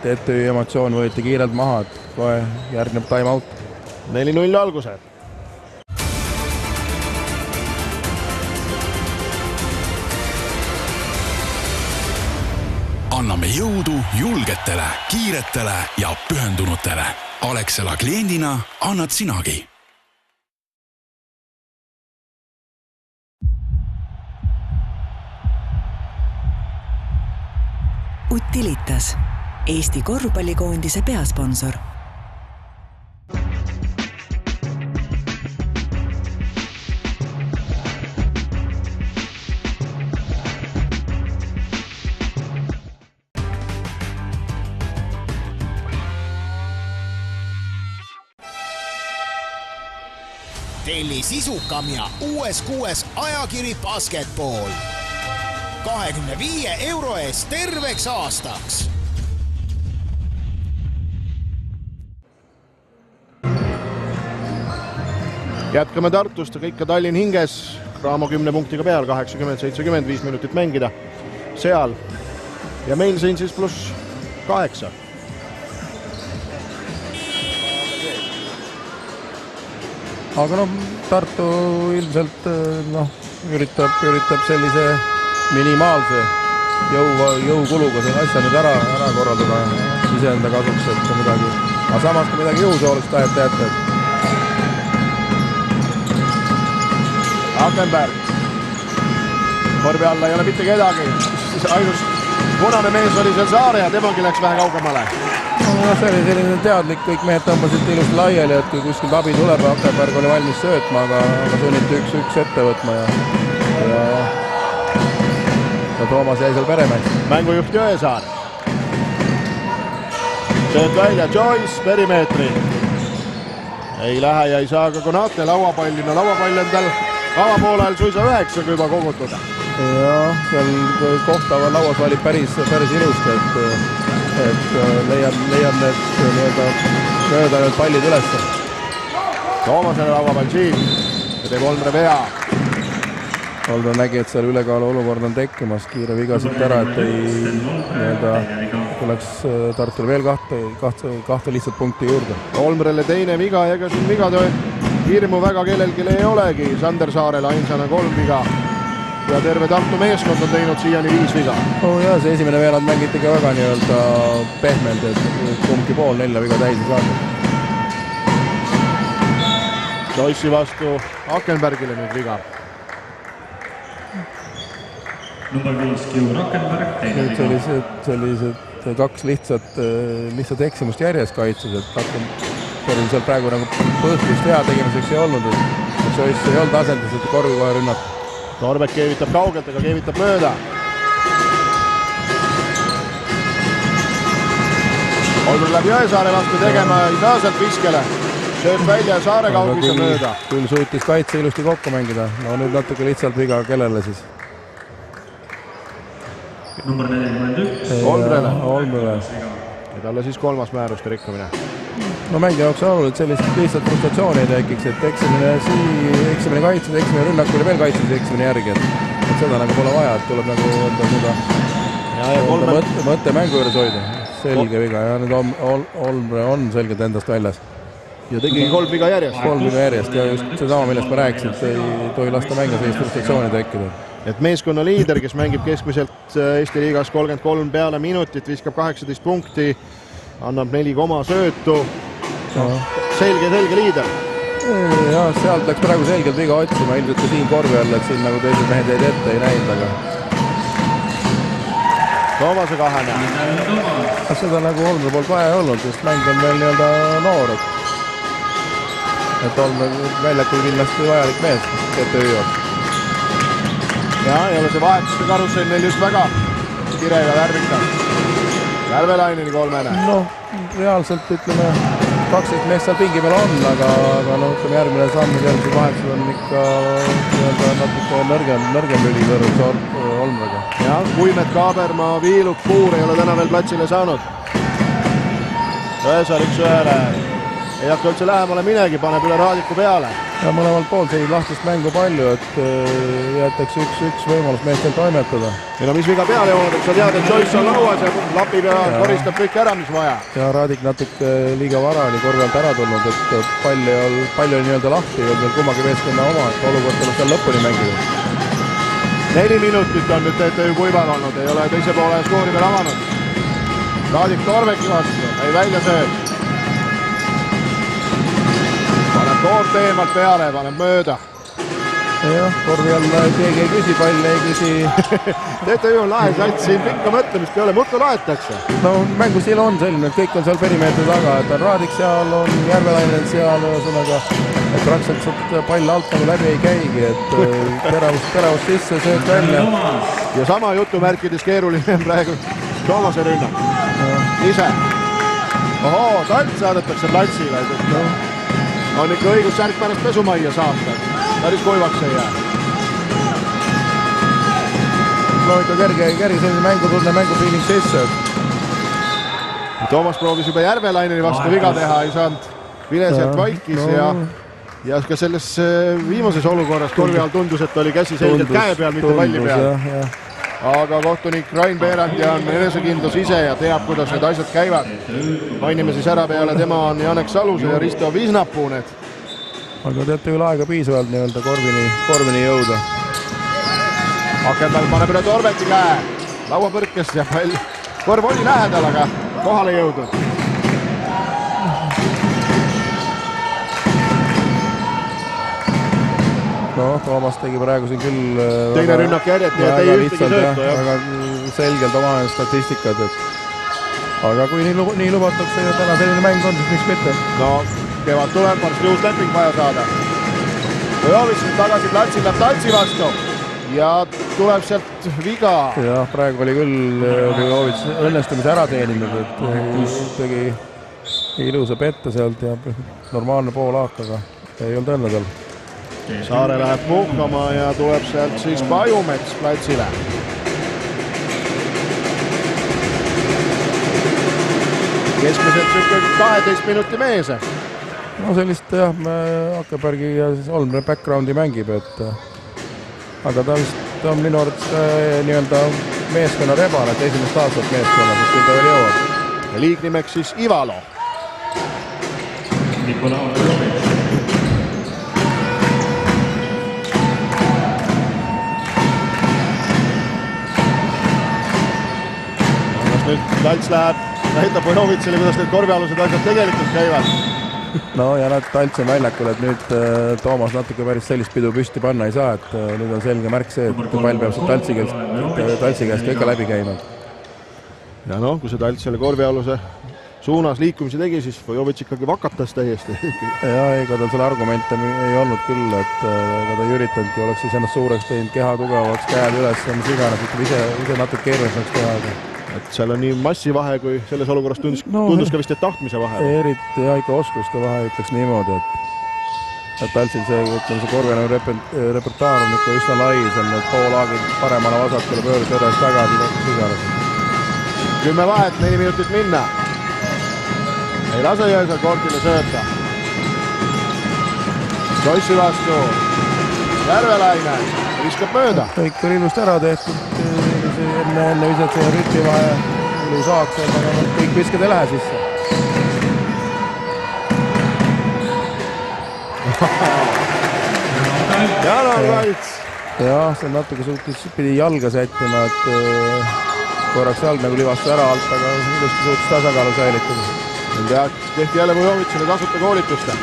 TTÜ emotsioon võeti kiirelt maha, et kohe järgneb time out. 4-0 alguse. Anname jõudu julgetele, kiiretele ja pühendunutele. Alexela kliendina annad sinagi. Utilitas, Eesti korvpallikoondise peasponsor. Telli sisukam ja uues ajakiri Basketball. 25 € eest terveks aastaks. Jätkame Tartust, kõik ka Tallinn hinges. Raamo 10 punktiga peal, 80-70, 5 minutit mängida seal. Ja meil siin siis +8. Aga Tartu ilmselt üritab sellise minimaalse jõukuluga selle asja nüüd ära korraldada iseenda kasuks, et midagi, aga samas ka midagi jõusoolust tahab teata. Akenberg. Korvi alla ei ole mitte kedagi. Ainus punane mees oli seal Saare ja temagi läks vähe kaugemale. See oli selline teadlik, kõik mehed tõmbasid ilusti laiali, et kui kuskilt abi tuleb, Akenberg oli valmis söötma, aga sunniti üks ette võtma ja Toomas jäi seal peremees. Mängujuht Jõesaar. Sööt välja Joyce perimeetri. Ei lähe ja ei saa ka Konate lauapallina. Lauapall on tal avapoolel suisa 9 juba kogutud. Ja seal kohta lauas valib päris ilusti, et leiab need mööda need pallid üles. Toomasele lauapall siin ja teeb Olmre vea. Olmre nägi, et seal ülekaalu olukord on tekkimas, kiire viga siit ära, et ei tuleks Tartul veel kahte lihtsalt punkti juurde. Olmrele teine viga ja ega siin vigade hirmu väga kellelgi ei olegi. Sander Saarel ainsana 3 viga ja terve Tartu meeskond on teinud siiani 5 viga. Ja see esimene veerand mängiti ka väga nii-öelda pehmelt, et kumbki pool 4 viga täis ei saanud. Joyce'i vastu Akenbergile nüüd viga. Number 5 Kiur Akenberg, teine viga. Sellised 2 lihtsalt eksimust järjest kaitses, et Akenberg seal praegu nagu põhjust hea tegemiseks ei olnud, et Joyce ei olnud asendus, et korvi kohe rünnata. Norbek keevitab kaugelt, aga keevitab mööda. Olmre läbi Jõesaare vastu tegema, ei saa sealt viskele. Sööb välja Saare kaugise mööda. Küll suutis kaitse ilusti kokku mängida. No nüüd natuke lihtsalt viga, kellele siis? Number 41. Olmrele. Ja talle siis 3. määruste rikkumine. No mängija jaoks on olnud, et sellist lihtsalt frustratsiooni ei tekiks, et eksimine kaitses, eksimine rünnakul ja veel kaitses eksimine järgi, et seda nagu pole vaja, et tuleb nagu mõtte mängu juures hoida. Selge viga ja nüüd Olmre on selgelt endast väljas. Ja tegi 3 viga järjest. 3 viga järjest ja just seesama, millest ma rääkisin, et ei tohi lasta mänge sellist frustratsiooni tekkida. Et meeskonna liider, kes mängib keskmiselt Eesti liigas 33 peale minutit, viskab 18 punkti, annab 4 söötu. Selge liider. Ja sealt läks praegu selgelt viga otsima, ilmselt ka siin korvi all, et siin nagu teised mehed jäid ette ei näinud, aga Toomase kahene. Seda nagu Olmre poolt vaja ei olnud, sest mäng on veel nii-öelda noor, et Olmre väljakul kindlasti vajalik mees, TTÜ jaoks. Ja ei ole see vahetuste karussell neil just väga kire ja värvika. Järvelaineni 3. Reaalselt ütleme 12 meest seal pingi peal on, aga no ütleme järgmine samm järgmisel vahetusel on ikka natuke nõrgem lüli võrreldes Olmraga. Ja Kuimet, Kaabermaa, Viiluk, Puur ei ole täna veel platsile saanud. Jõesaar 1-1. Ei hakka üldse lähemale minegi, paneb üle Raadiku peale. Ja mõlemalt pool sai lahtist mängu palju, et jäetakse üks võimalus meestel toimetada. Ja no mis viga peale jooned, sa tead, et Joyce on lauas ja lapib ja koristab kõik ära, mis vaja. Ja Raadik natuke liiga vara oli korvi alt ära tulnud, et palju oli nii-öelda lahti ja veel kummagi meeskonna oma, et olukord tuleb seal lõpuni mängida. 4 minutit on nüüd TTÜ kuival olnud, ei ole teise poole skoori veel avanud. Raadik Torveki vastu, ei välja sööb. Paneb koort eemalt peale, paneb mööda. Jah, korvi all keegi ei küsi, pall ei küsi. TTÜ on lahe sats, siin pikka mõtlemist ei ole, muudkui laetakse. No mängustil on selline, et kõik on seal perimeetri taga, et on Raadik seal, on Järvelainen seal, ühesõnaga, et praktiliselt pall alt nagu läbi ei käigi, et teravust sisse, sööd välja. Ja sama jutumärkides keeruline on praegu Toomase rünnak. Ise. Ohoo, Talt saadetakse platsile. On ikka õigus särk pärast pesumajja saata. Päris kuivaks ei jää. No ikka kerge selline mängutunne, mängufiiling sisse. Toomas proovis juba Järvelaineni vastu viga teha, ei saanud vileselt vaikis ja ka selles viimases olukorras korvi all tundus, et oli käsi selgelt käe peal, mitte palli peal. Aga kohtunik Rain Peerandi on enesekindlus ise ja teab, kuidas need asjad käivad. Mainime siis ära peale, tema on Janek Saluse ja Risto Visnapuu need. Aga teate küll aega piisavalt nii-öelda korvini jõuda. Akenberg paneb üle Torveki käe. Lauapõrkest ja pall. Korv oli lähedal, aga kohale jõudnud. No, Toomas tegi praegu siin küll teine rünnak järjeti ja tei ühtegi söötu. Väga selgelt oma statistikad. Aga kui nii lubatakse ja täna selline mäng on, siis miks mitte? No, kevad tuleb, varsti uus leping vaja saada. Vojovits nüüd tagasi platsil, läheb Taltsi vastu ja tuleb sealt viga. Jah, praegu oli küll Vojovits õnnestumise ära teeninud, et tegi ilusa pette sealt ja normaalne poolaak, aga ei olnud õnne tal. Saare läheb puhkama ja tuleb sealt siis Pajumets platsile. Keskmiselt 12 minuti mees. No sellist jah, Akebergi ja Olmre backgroundi mängib, et aga ta vist on minu arvates nii-öelda meeskonna rebane, et esimest aastat meeskonna, sest küll ta veel jõuab. Ja liignimeks siis Ivalo. Nüüd Talts läheb, näitab Vojovitsile, kuidas need korvialused asjad tegelikult käivad. No ja nad Talts on väljakul, et nüüd Toomas natuke päris sellist pidu püsti panna ei saa, et nüüd on selge märk see, et pall peab Taltsi käest ikka läbi käima. Ja noh, kui see Talts selle korvialuse suunas liikumisi tegi, siis Vojovits ikkagi vakatas täiesti. Ja ega tal selle argumente ei olnud küll, et ega ta ei üritanudki, oleks siis ennast suureks teinud, keha tugevaks, käed üles, mis iganes, ütleb ise natuke keeruliseks teha. Et seal on nii massi vahe, kui selles olukorras tundus ka vist, et tahtmise vahe. Eriti ja ikka oskuste vahe ütleks niimoodi, et Taltsil see korvene repertaar on ikka üsna lai, seal need poolaagid paremale vasakule pöördes edasi tagasi. 10 vahet, 4 minutit minna. Ei lase Jõesaar kortile sööta. Joyce'i vastu. Järvelaine viskab mööda. Kõik oli ilust ära tehtud. Enne visad see rütmi vahe ilus saaks, aga kõik viskad ei lähe sisse. Janar Valts. Jah, see natuke pidi jalga sättima, et korraks jalg nagu livastu ära alt, aga ilusti suutis tasakaalu säilitada. Tehti jälle Vojovitsile tasuta koolituste.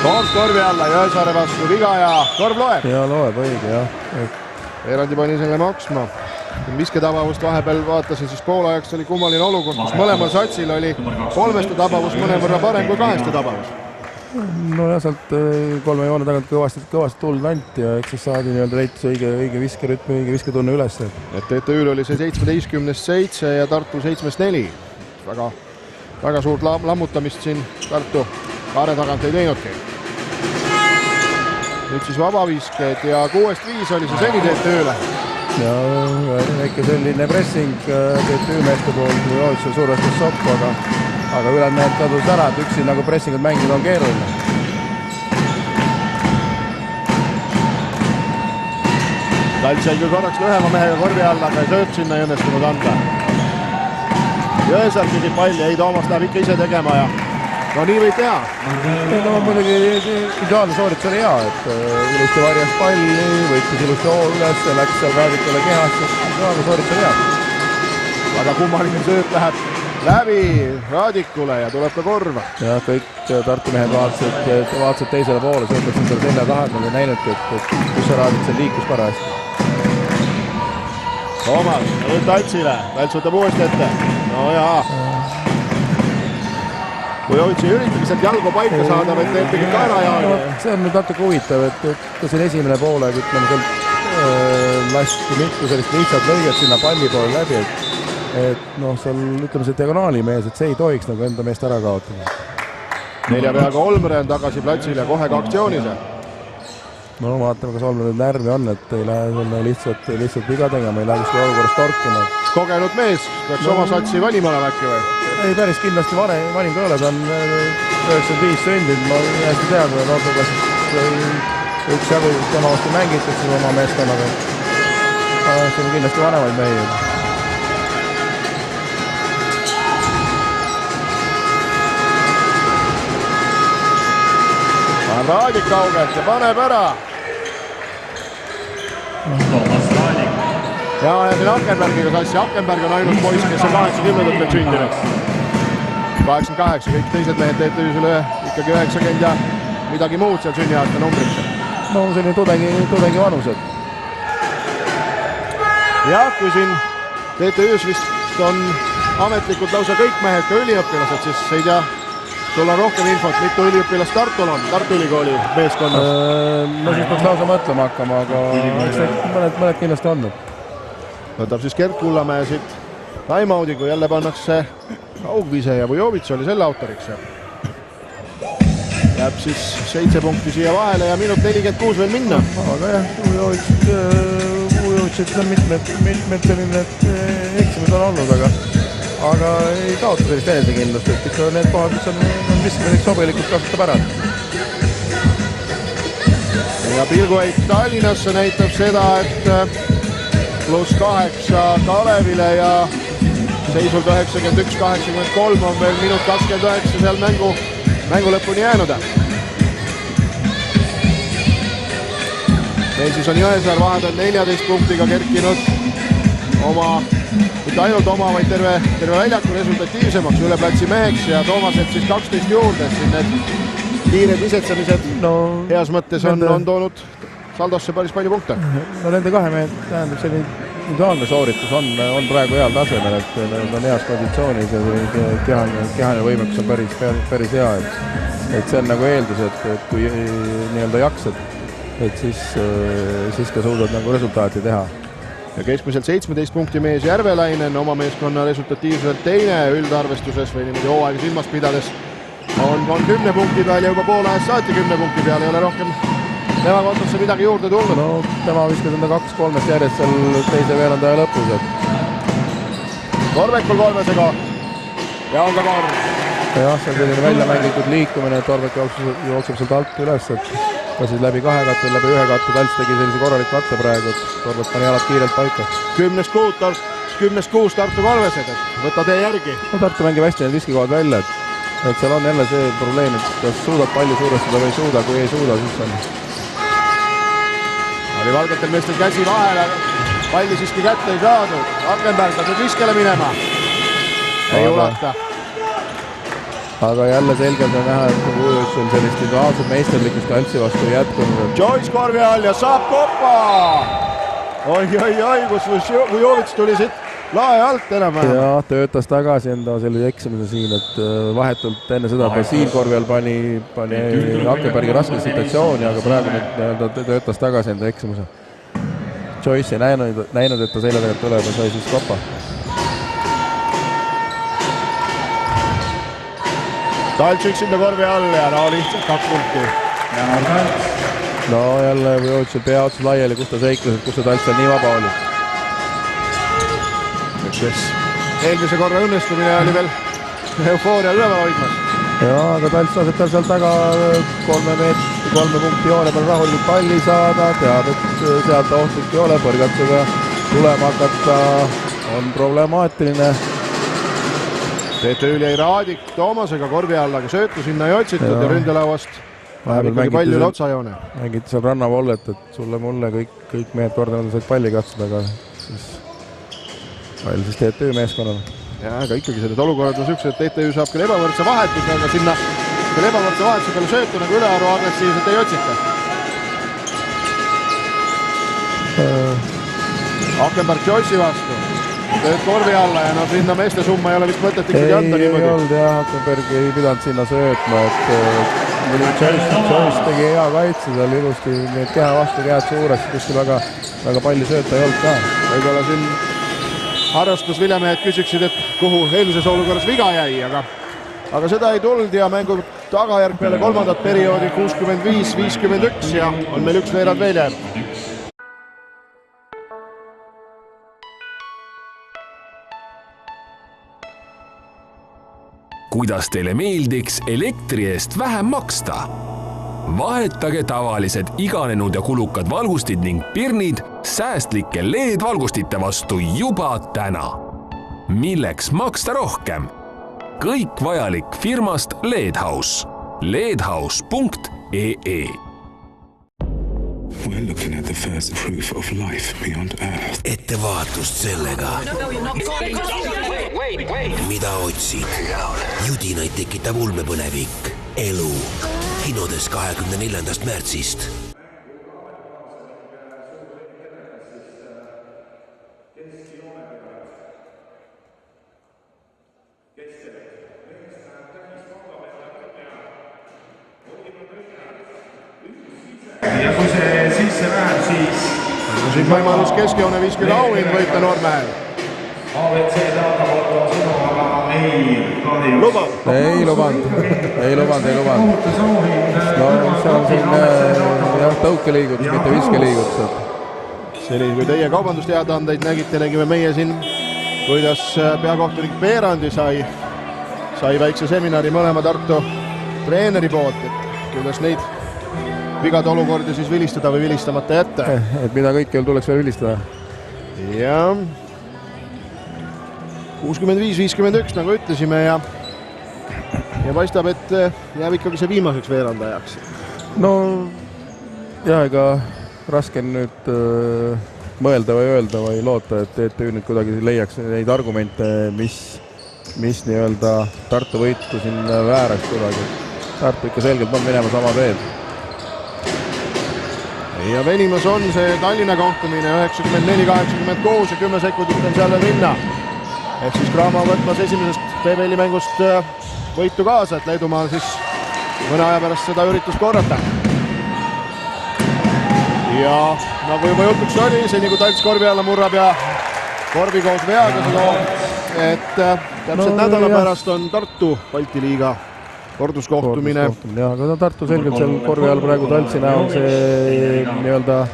Koort korvi alla, Jõesaare vastu viga ja korv loeb. Ja loeb, õige, jah. Erandi pani selle maksma. Visketabavust vahepeal vaatasin, siis poolajaks oli kummaline olukord, kus mõlemal satsil oli 3 tabavus mõnevõrra parem kui 2 tabavus. No ja sealt 3 joone tagant kõvasti tuld anti ja eks siis saadi nii-öelda leitis õige viskerütmi, õige visketunne üles. Et TTÜ-l oli see 17-7 ja Tartu 7-4. Väga väga suurt lammutamist siin Tartu kaare tagant ei teinudki. Nüüd siis vabavisked ja 6-5 oli see seni TTÜ-le. Ja väike selline pressing TTÜ meeste poolt või Ootsa suurestas soppu, aga ülejäänud kadus ära, et üksi nagu pressingud mängida on keeruline. Talts sai küll korraks lühema mehega korvi all, aga sööt sinna ei õnnestunud anda. Jõesaar küsib palli, ei Toomas läheb ikka ise tegema ja no nii võib teha. No muidugi ideaalne sooritus oli hea, et ilusti varjas palli, võttis ilusti hoo üles, läks seal Raadikule kehasse, ideaalne sooritus oli hea. Aga kummaline sööt läheb läbi Raadikule ja tuleb ka korva. Ja kõik Tartu mehed vaatasid teisele poole, söötakse selle selja taha, nad ei näinudki, et kus see Raadik seal liikus parajasti. Toomas, nüüd Taltsile, Talts võtab uuesti ette. No jaa. Vujovitš ei üritagi sealt jalgu paika saada, vaid teeb tegi kaerajaani. See on nüüd natuke huvitav, et ka siin esimene poole, ütleme sealt lasti mitu sellist lihtsalt lõiget sinna palli poole läbi, et noh, seal ütleme see diagonaali mees, et see ei tohiks nagu enda meest ära kaotada. 4 peaga Olmre on tagasi platsile kohe ka aktsioonise. No vaatame, kas Olmre nüüd närvi on, et ei lähe lihtsalt viga tegema, ei lähe kuskil olukorras torkuma. Kogenud mees, peaks oma satsi valima olema äkki või? Ei, päris kindlasti vanim ka ole, ta on 95 sündid, ma hästi tean, noorteklassis üks jagu tema vastu mängitud siin oma meeskonnaga. See on kindlasti vanemaid mehi. Raadik kaugelt ja paneb ära. Ja siin Akenbergiga sassi. Akenberg on ainult poiss, kes on 80-ndatel sündinud. 88, kõik teised mehed TTÜ-s üle ikkagi 90 ja midagi muud seal sünniaasta numbriks. No selline tudengi vanused. Jah, kui siin TTÜ-s vist on ametlikult lausa kõik mehed ka üliõpilased, siis ei tea, sul on rohkem infot, mitu üliõpilast Tartul on, Tartu Ülikooli meeskonnas? No siis peaks lausa mõtlema hakkama, aga mõned kindlasti on. Võtab siis Gert Kullamäe siit timeout'i, kui jälle pannakse kaugvise ja Vujovitš oli selle autoriks. Jääb siis 7 punkti siia vahele ja minut 46 veel minna. Aga jah, Vujovitš, et on mitmed selline eksimid on olnud, aga ei kaota sellist enesekindlust, et ikka need kohad, mis on viskamiseks sobilikult kasutab ära. Ja pilguheit Tallinnasse näitab seda, et +8 Kalevile ja seisult 91-83 on veel minut 29 seal mängu lõpuni jäänud. Meil siis on Jõesaar vahepeal 14 punktiga kerkinud mitte ainult oma, vaid terve väljaku resultatiivsemaks üle platsi meheks ja Toomaselt siis 12 juurde, siin need kiired visetsemised heas mõttes on toonud saldosse päris palju punkte. No nende kahe mehed tähendab selline individuaalne sooritus on praegu heal tasemel, et nad on heas konditsioonis ja kehane võimekus on päris hea, et see on nagu eeldus, et kui nii-öelda jaksad, et siis ka suudad nagu resultaati teha. Ja keskmiselt 17 punkti mees Järvelainen, oma meeskonna resultatiivselt teine üldarvestuses või niimoodi hooaega silmas pidades on 10 punkti peal ja juba poole ajast saati 10 punkti peal, ei ole rohkem tema kontosse midagi juurde tulnud. No tema viskas enda 2-3 järjest seal teise veerandaja lõpus. Torbekul kolmesega ja on ka korv. Jah, see on selline välja mängitud liikumine, et Torbek jookseb sealt alt üles, et ka siis läbi 2 katte või läbi 1 katte. Talts tegi sellise korralik katte praegu, et Torbek pani jalad kiirelt paika. 10-6 Tartu kolmesed, et võta tee järgi. No Tartu mängib hästi need viskikohad välja, et seal on jälle see probleem, et kas suudad palju suurestada või ei suuda, kui ei suuda, siis on. Oli valgetel meestel käsi vahele, palli siiski kätte ei saadud. Akenberg on nüüd viskele minema. Ei ulata. Aga jälle selgelt on näha, et Vujovitš on sellist ideaalset meisterlikust Taltsi vastu jätkunud. Joyce korvi all ja saab koppa! Oi, kus Vujovitš tuli siit lae alt enam vähem. Ja töötas tagasi enda sellise eksimuse siin, et vahetult enne seda Basil korvi all pani Akenbergi raske situatsiooni, aga praegu nüüd töötas tagasi enda eksimuse. Joyce ei näinud, et ta selja tagant tuleb ja sai siis koppa. Talts üksinda korvi all ja no lihtsalt 2 punkti. No jälle Vujovitšil pea otsas laiali, kus ta seikles, et kus see Talts seal nii vaba oli. Kes eelmise korra õnnestumine oli veel eufooria üleval hoidmas. Jaa, aga Talts laseb tal seal taga 3 punkti joone peal rahulikult palli saada, teab, et sealt ohtlik ei ole, põrgatusega tulema hakata on problemaatiline. TTÜ-l jäi Raadik Toomasega korvi alla, aga söötu sinna ei otsitud ja ründelauast ikkagi palju üle otsajoone. Mängiti seal rannavollet, et sulle-mulle kõik mehed kordamata said palli katsuda, aga siis pall siis TTÜ meeskonnale. Ja, aga ikkagi selled olukorrad on sellised, et TTÜ saab küll ebavõrdse vahetuse, aga sinna küll ebavõrdse vahetuse peale söötu nagu ülearu agressiivselt ei otsita. Akenberg Joyce'i vastu. Tööd korvi alla ja no sinna meeste summa ei ole vist mõtet ikkagi anda niimoodi. Ei olnud jah, Akenberg ei pidanud sinna söötma, et Joyce tegi hea kaitse seal ilusti, need keha vastu käed suureks, kuskil väga palju sööta ei olnud ka. Võib-olla siin harrastusviljamehed küsiksid, et kuhu eelmises olukorras viga jäi, aga seda ei tulnud ja mängu tagajärg peale kolmandat perioodi 65-51 ja on meil üks veerand veel jääb. Kuidas teile meeldiks elektri eest vähem maksta? Vahetage tavalised iganenud ja kulukad valgustid ning pirnid säästlike LED-valgustite vastu juba täna. Milleks maksta rohkem? Kõik vajalik firmast LED-House. ledhouse.ee. We're looking at the first proof of life beyond Earth. Ettevaatust sellega. Mida otsid? Judinaid tekitab ulmepõlevik. Elu. Kinodes 24. märtsist. Ja kui see sisse läheb, siis... Siin võimalus keskjoone viskida auhind võita Noormäel. AVC taga sinu, aga ei lubanud. Ei lubanud. No see on siin tõukeliigutus, mitte viskeliigutus. Seni, kui teie kaubandusteadandeid nägite, nägime meie siin, kuidas peakohtunik Peerandi sai väikse seminari mõlema Tartu treeneri poolt, et kuidas neid vigade olukordi siis vilistada või vilistamata jätta. Et mida kõikjal tuleks veel vilistada? Ja 65-51 nagu ütlesime ja paistab, et jääb ikkagi see viimaseks veerandajaks. No jah, ega raske nüüd mõelda või öelda või loota, et TTÜ nüüd kuidagi leiaks neid argumente, mis nii-öelda Tartu võitu siin vääraks kuidagi. Tartu ikka selgelt on minema sama teed. Ja venimas on see Tallinna kohtumine 94-86 ja 10 sekundit on seal minna. Ehk siis Kraama võtmas esimesest PBL-i mängust võitu kaasa, et Leedumaal siis mõne aja pärast seda üritust korrata. Ja nagu juba jutuks oli, seni kui Talts korvi alla murrab ja korvi koos veaga seda, et täpselt nädala pärast on Tartu Balti liiga korduskohtumine. Jah, aga Tartu selgelt seal korvi all praegu Taltsi näol see nii-öelda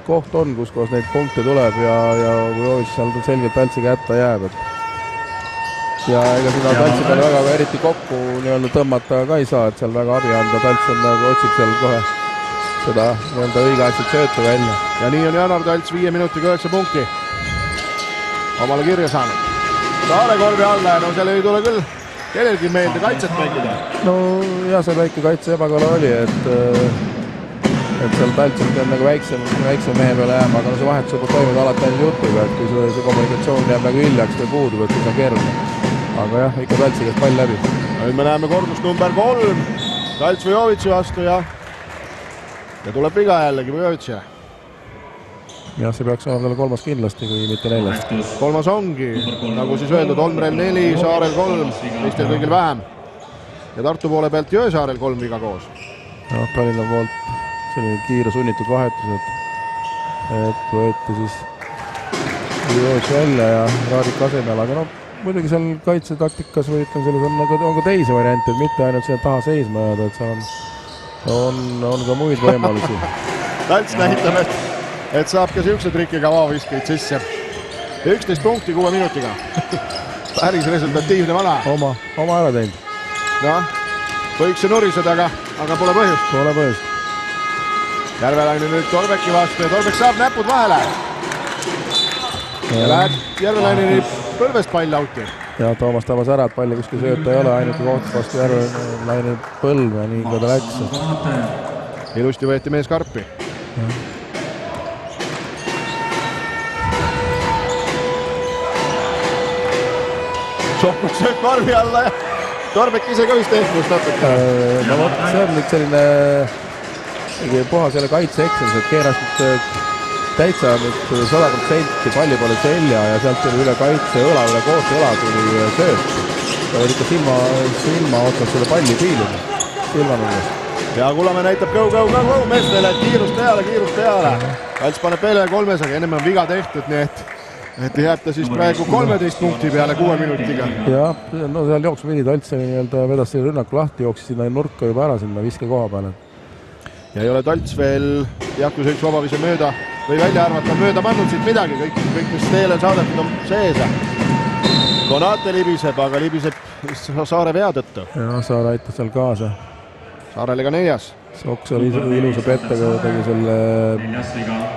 koht on, kus koos neid punkte tuleb ja Vujovitš seal selgelt Taltsi kätta jääb. Ja ega sinna Taltsi peale väga eriti kokku nii-öelda tõmmata ka ei saa, et seal väga abi anda. Talts on nagu otsib seal kohe seda nii-öelda õigeaegselt söötu välja. Ja nii on Janar Talts 5 minutiga 9 punkti omale kirja saanud. Saare korvi alla ja no seal ei tule küll kellelgi meelde kaitset mängida. No jah, see väike kaitse ebakala oli, et seal Taltsilt on nagu väiksem mehe peale jääma, aga see vahetus juba toimub alati ainult jutuga, et kui see kommunikatsioon jääb nagu hiljaks või puudub, et siis on keeruline. Aga jah, ikka Taltsi käest pall läbi. Nüüd me näeme kordust number 3 Talts Vujovitši vastu ja tuleb viga jällegi Vujovitšile. Jah, see peaks olema talle 3. kindlasti, kui mitte 4. 3. ongi, nagu siis öeldud, Olmrel 4, Saarel 3, teistel kõigil vähem. Ja Tartu poole pealt Jõesaarel 3 viga koos. No, Tallinna poolt selline kiire sunnitud vahetus, et võeti siis joos välja ja Raadik asemel, aga muidugi seal kaitsetaktikas või ütleme selles on ka teisi variante, et mitte ainult selle taha seisma jääda, et seal on ka muid võimalusi. Talts näitab, et saab ka siukse trikiga vaoviskeid sisse. 11 punkti 6 minutiga. Päris resultatiivne vana. Oma ära teinud. Võiks see nuriseda, aga pole põhjust. Pole põhjust. Järvelaine nüüd Torbeki vastu ja Torbek saab näpud vahele. Ja läheb Järvelaine põlvest pall auti. Ja Toomas tabas ära, et palli kuskil sööta ei ole, ainuke koht vastu Järvelaine põlv ja nii kui ta läks. Ilusti võeti mees karpi. Sohkut sööb karvi alla ja Torbek ise ka vist ehkust natuke. See on nüüd selline puhas jälle kaitse-eksens, et keeras nüüd täitsa nüüd 100% palli poole selja ja sealt tuli üle kaitse õla, üle koos õla tuli sööt. Ta võid ikka silma otsas selle palli piilida. Silmanungas. Ja Kullamäe näitab go meestele, et kiirust peale. Talts paneb peale 300, ennem on viga tehtud, nii et jääb ta siis praegu 13 punkti peale 6 minutiga. Ja, no seal jooksu vidi Talts vedas selle rünnaku lahti, jooksis sinna nurka juba ära sinna viske koha peale. Ja ei ole Talts veel Jaku Sõits vabavise mööda või välja arvata mööda pannud siit midagi, kõik mis teele saadetud on sees. Konate libiseb, aga libiseb Saare vea tõttu. Ja Saare aitas seal kaasa. Saarele ka 4. Soks oli ilusa pettega, tegi selle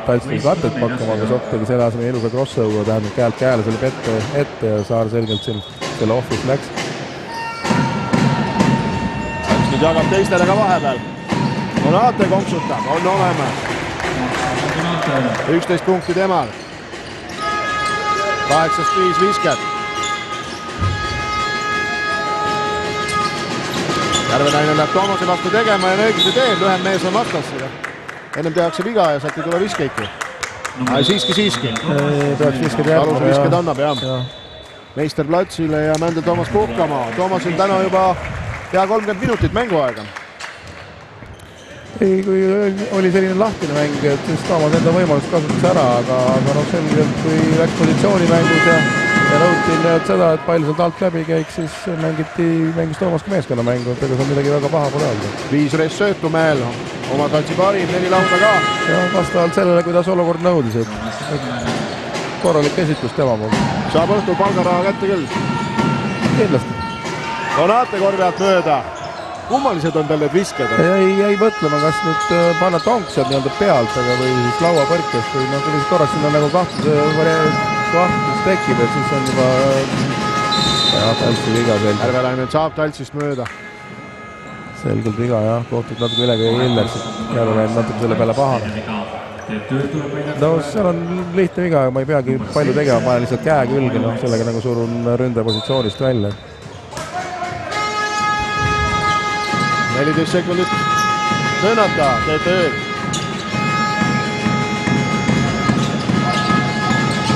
Taltsile katet pakkuma, aga Sokk tegi selle asemel ilusa crossõuga, tähendab käelt käele selle pette ette ja Saar selgelt selle ohvist läks. Talts nüüd jagab teistele ka vahepeal. Konate konksutab, on olemas. 11 punkti temal. 8-5 visket. Järvelaine läheb Toomase vastu tegema ja õigesti teeb, lühem mees on vastas. Ennem tehakse viga ja sealt ei tule viskeidki. Siiski. Peaks visked järgmine. Alus visked annab, jah. Meister platsile ja Mändel Toomas puhkama. Toomas on täna juba pea 30 minutit mänguaega. Ei, kui oli selline lahtine mäng, et siis Toomas enda võimalust kasutas ära, aga selgelt kui läks positsioonimängus ja nõuti seda, et pall sealt alt läbi käiks, siis mängis Toomas ka meeskonnamängu, et ega seal midagi väga paha pole olnud. 5 reis söötu mehel, oma satsi parim, 4 lauda ka. Ja vastavalt sellele, kuidas olukord nõudis, et korralik esitus tema poolt. Saab õhtul palgaraha kätte küll. Kindlasti. Konate korvi alt mööda. Kummalised on tal need visked? Jäi mõtlema, kas nüüd panna tonks sealt nii-öelda pealt, aga või siis lauapõrkest või kui korraks sinna nagu kahtlus tekib, et siis on juba Taltsi viga selgelt. Järvelaine saab Taltsist mööda. Selgelt viga, jah. Kohtud natuke ülegi hilles, et Järvelaine natuke selle peale pahane. No seal on lihtne viga, ma ei peagi palju tegema, panen lihtsalt käe külge, sellega nagu surun ründepositsioonist välja. 14 sekundit möönata, teete ööd.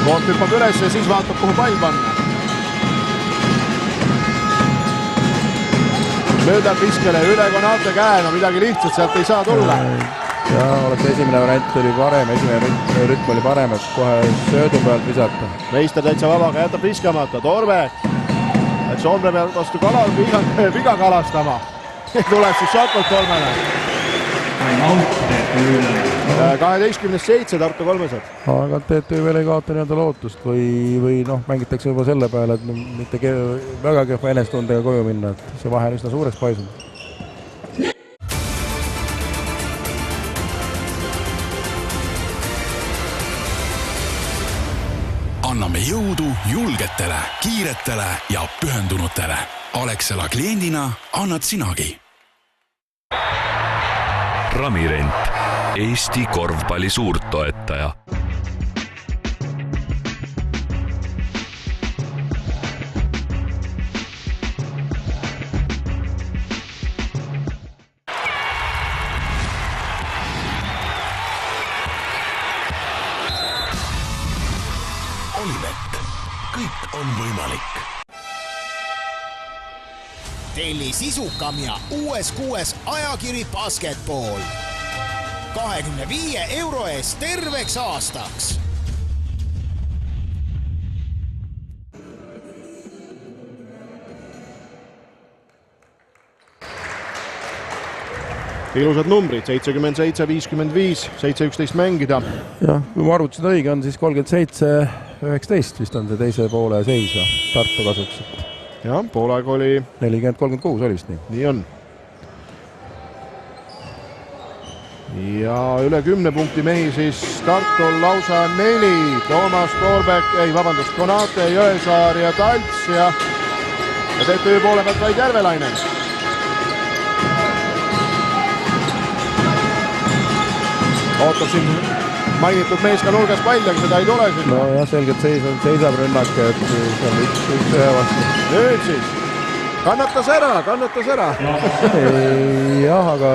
Koht hüppab üles ja siis vaatab, kuhu pall panna. Möödab viskele, üle Konate käe, no midagi lihtsalt sealt ei saa tulla. Ja oleks esimene variant oli parem, esimene rütm oli parem, et kohe söödu pealt visata. Meister täitsa vabaga jätab viskamata, Torbek. Et Soomre peal vastu viga kalastama. Tuleb siis Šakolt kolmele. 12-7 Tartu 300. Aga TTÜ veel ei kaota nii-öelda lootust või mängitakse juba selle peale, et mitte väga kehva enestundega koju minna, et see vahe on üsna suureks paisunud. Anname jõudu julgetele, kiiretele ja pühendunutele. Alexela kliendina annad sinagi. Ramirent, Eesti korvpalli suurtoetaja. Olivett, kõik on võimalik. Telli sisukam ja US6 ajakiri Basketball. 25 € eest terveks aastaks. ilusad numbrid, 77, 55, 7-11 mängida. Jah, kui ma arvutasin õige on, siis 37-19 vist on see teise poole seis Tartu kasuks. Jah, poolaeg oli 40-36 oli vist nii. Nii on. Ja üle 10 punkti mehi siis Tartul lausa 4. Toomas Toorbek, Konate, Jõesaar ja Talts ja TTÜ poole pealt vaid Järvelainen. Ootab siin mainitud mees ka nurgas palju, aga seda ei tule siin. No jah, selgelt seisab rünnak, et see on üks ühe vastu. Nüüd siis, kannatas ära. Jah, aga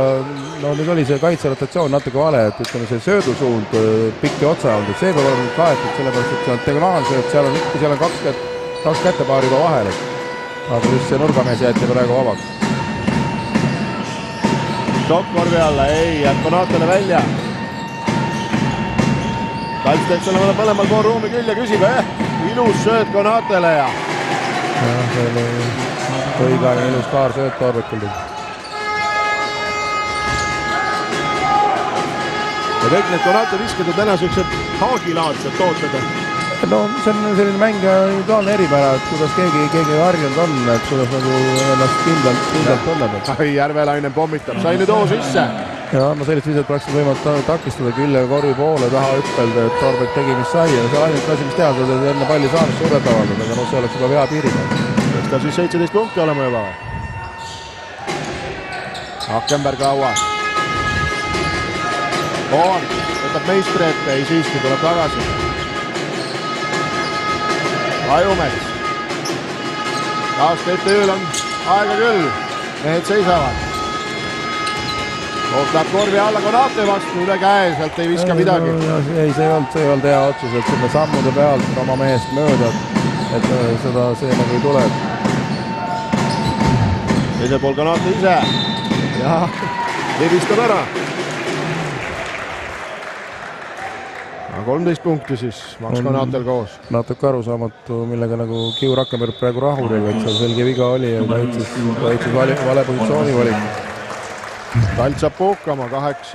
no nüüd oli see kaitserotatsioon natuke vale, et ütleme see söödusuund pikki otsa olnud, et see peab olema kaetud, sellepärast et see on diagonaalsööd, seal on kaks kättepaari juba vahel, aga just see nurgamees jäeti praegu vabaks. Sokkorvi alla, jääb Konatele välja. Talts teeb selle mõlemal pool ruumi küll ja küsib, ilus sööd Konatele ja... Jah, see oli õigane ilus paar sööd Toorbekul. Ja kõik need Konate visked on täna sellised haagilaadsed tooted. No see on selline mängija individuaalne eripära, et kuidas keegi harjunud on, et kuidas nagu ennast kindlalt tunneb. Järvelainen pommitab, sai nüüd oo sisse. Ja ma sellist viiselt praktiselt võimalt takistada küll ja korvi poole taha hüppelda, et Toorbek tegi mis sai ja see ainult asi, mis teha, seda enne palli saanud suured avaldada, aga see oleks juba vea piiriga. Eks tal siis 17 punkti olema juba või? Hakenberg lauas. Oon, võtab meistri ette, ei siiski, tuleb tagasi. Ajumets. Taas TTÜ-l on aega küll, mehed seisavad. Läheb korvi alla Konate vastu, üle käe, sealt ei viska midagi. Ei, see ei olnud hea otsus, et sinna sammude pealt oma mehest mööda, et see nagu ei tule. Teise pool Konate ise. Ja libistab ära. 13 punkti siis Max Konatel koos. Natuke arusaamatu, millega nagu Kiu Rakkenberg praegu rahul, et seal selge viga oli ja täitsis vale positsiooni valik. Talts saab puhkama,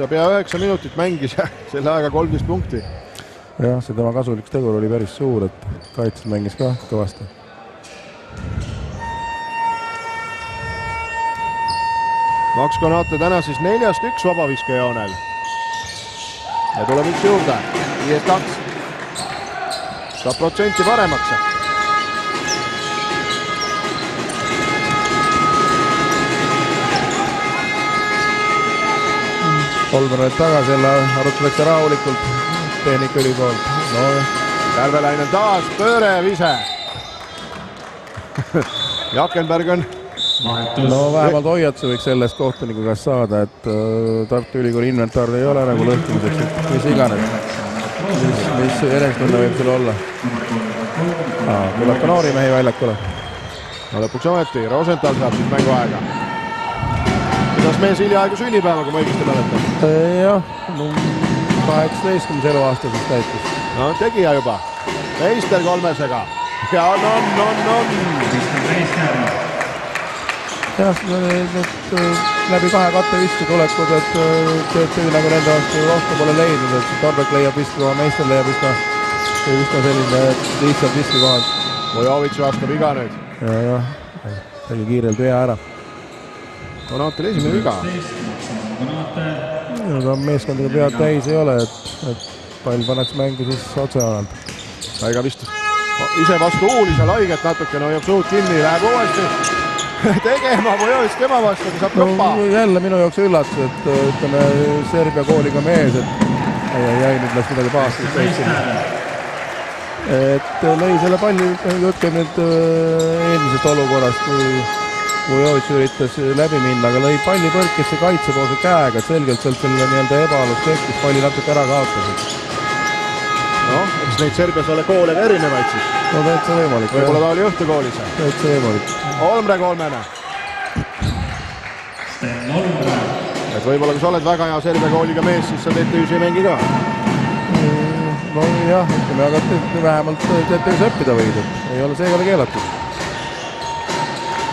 pea 9 minutit mängis ja selle aega 13 punkti. Jah, see tema kasuliks tegur oli päris suur, et kaitses mängis ka kõvasti. Max Konate täna siis 4-1 vabaviskejoonel. Ja tuleb üks juurde, 5-2. Saab protsenti paremaks. Kolmered tagasi jälle arutatakse rahulikult Tehnika Ülikool. No, Järvelainen taas, pööre ja vise. Jakenberg on... No vähemalt hoiatuse võiks sellest kohtuniku käest saada, et Tartu Ülikooli inventar ei ole nagu lõhkimiseks, mis iganes. Mis enestunne võib seal olla. Tuleb ka noori mehi väljakule. No lõpuks ometi, Rosenthal saab siis mängu aega. Kuidas mees hiljaaegu sünnipäeva, kui ma õigesti mäletan? Jah, 18 eluaasta siis täitus. No tegija juba. Meister kolmesega. Ja on. Jah, läbi kahe katteviske tulekud, et TTÜ nagu nende vastu rohkem pole leidnud, et Toorbek leiab viske koha, meister leiab viske selline lihtsalt viske kohad. Vojovitš vastu viga nüüd. Jah, tegi kiirelt vea ära. Konatel esimene viga. Aga meeskondega pead täis ei ole, et pall pannaks mängu siis otsealalt. Taiga vist ise vastu uulis ja laiget natuke, hoiab suud kinni, läheb uuesti tegema Vojovitš tema vastu, kui saab kõppa. Jälle minu jaoks üllatus, et ütleme Serbia kooliga mees, et nüüd läks midagi pahasti. Et lõi selle palli, jutt nüüd eelmisest olukorrast, kui Vojovitš üritas läbi minna, aga lõi palli põrkesse kaitsepoolse käega, et selgelt sealt selle nii-öelda ebaalus tekkis, palli natuke ära kaotas. Eks neid Serbias ole koole ka erinevaid siis. No täitsa võimalik. Võib-olla ta oli õhtukoolis. Täitsa võimalik. Olmre kolmene. Et võib-olla kui sa oled väga hea Serbia kooliga mees, siis sa TTÜ-s ei mängi ka. No jah, ütleme, aga vähemalt TTÜ-s õppida võid, et ei ole seega keelatud.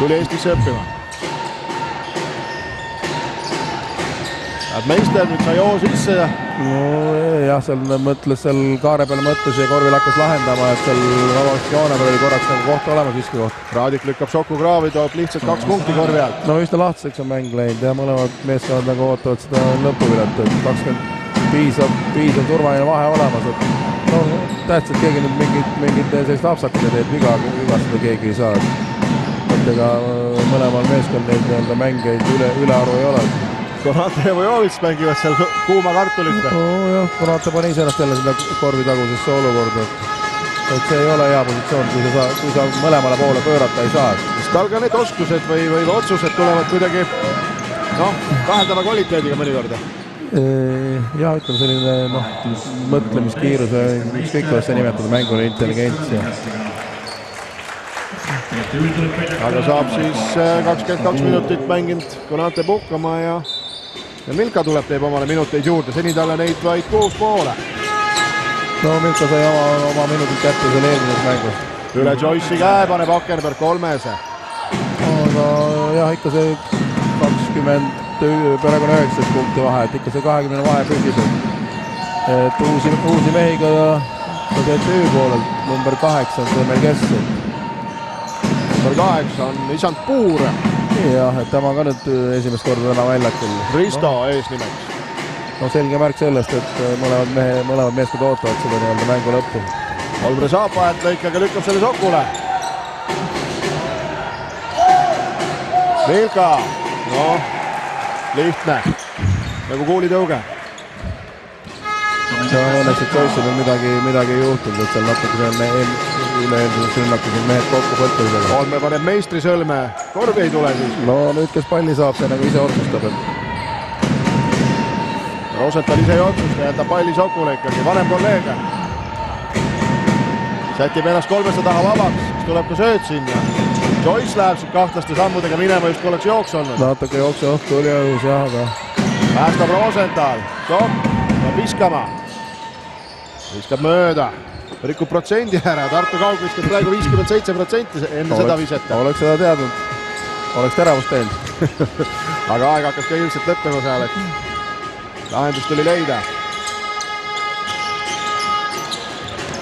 Tuli Eestisse õppima. Meister nüüd sai hoo sisse. No jah, seal mõtles, seal kaare peale mõtles ja Korvil hakkas lahendama, et seal vabaks joone peal oli korraks nagu koht olemas viski koht. Raadik lükkab Soku kraavi, toob lihtsalt 2 punkti Korvi alt. No üsna lahtiseks on mäng läinud ja mõlemad meeskonnad nagu ootavad seda lõpuvilet, et 25 on turvaline vahe olemas, et no tähtsalt keegi nüüd mingid sellist apsakad ja teeb vigastada keegi ei saa. Et ega mõlemal meeskond neid mängeid ülearu ei ole. Konate ja Vojovits mängivad seal kuuma kartulist. Jah, Konate pani iseennast jälle seda Korvi tagusesse olukorda. Et see ei ole hea positsioon, kui sa mõlemale poole pöörata ei saa. Tal ka need oskused või otsused tulevad kuidagi kaheldava kvaliteediga mõnikord. Jah, ütleme selline mõtlemiskiirus, ükskõik kuidas see nimetada, mängule intelligents. Aga saab siis 22 minutit mänginud Konate puhkama ja Milka tuleb, teeb omale minuteid juurde, seni talle neid vaid 6,5. No Milka sai oma minutit kätte selle eelmises mängus. Üle Joyce'i käe paneb Akenberg 3. Aga jah, ikka see 20, praegu 19 punkti vahe, et ikka see 20 vahe püsib. Et uusi mehi ka TTÜ poolelt, number 8 on see meil keskel. Number 8 on isand Puur. Jah, et tema ka nüüd esimest korda täna väljakul. Risto eesnimeks. No selge märk sellest, et mõlemad meeskond ootavad seda nii-öelda mängu lõppu. Olbre saab vahelt lõikaga, lükkab selle Sokule. Milka. Lihtne. Nagu kuulitõuge. Õnneks, et Joyce'il on midagi juhtunud, et seal natuke üle-eelmises rünnakusid mehed kokku põttumisega. Olme paneb meistri sõlme, Korvi ei tule siis. No nüüd, kes palli saab, see nagu ise otsustab. Rosenthal ise ei otsusta, jätab palli Sokule ikkagi, vanem kolleeg. Sätib ennast 300 taha vabaks, siis tuleb ka sööt sinna. Joyce läheb siit kahtlaste sammudega minema, just kui oleks jooks olnud. Natuke jookse õhtu oli õhus, jah, aga... Päästab Rosenthal, Sokk ja viskama. Viskab mööda, rikub protsendi ära, Tartu kaugviskab praegu 57% enne seda viseta. Oleks seda teadnud, oleks teravust teinud. Aga aeg hakkas ka ilmselt lõppema seal, et lahendus tuli leida.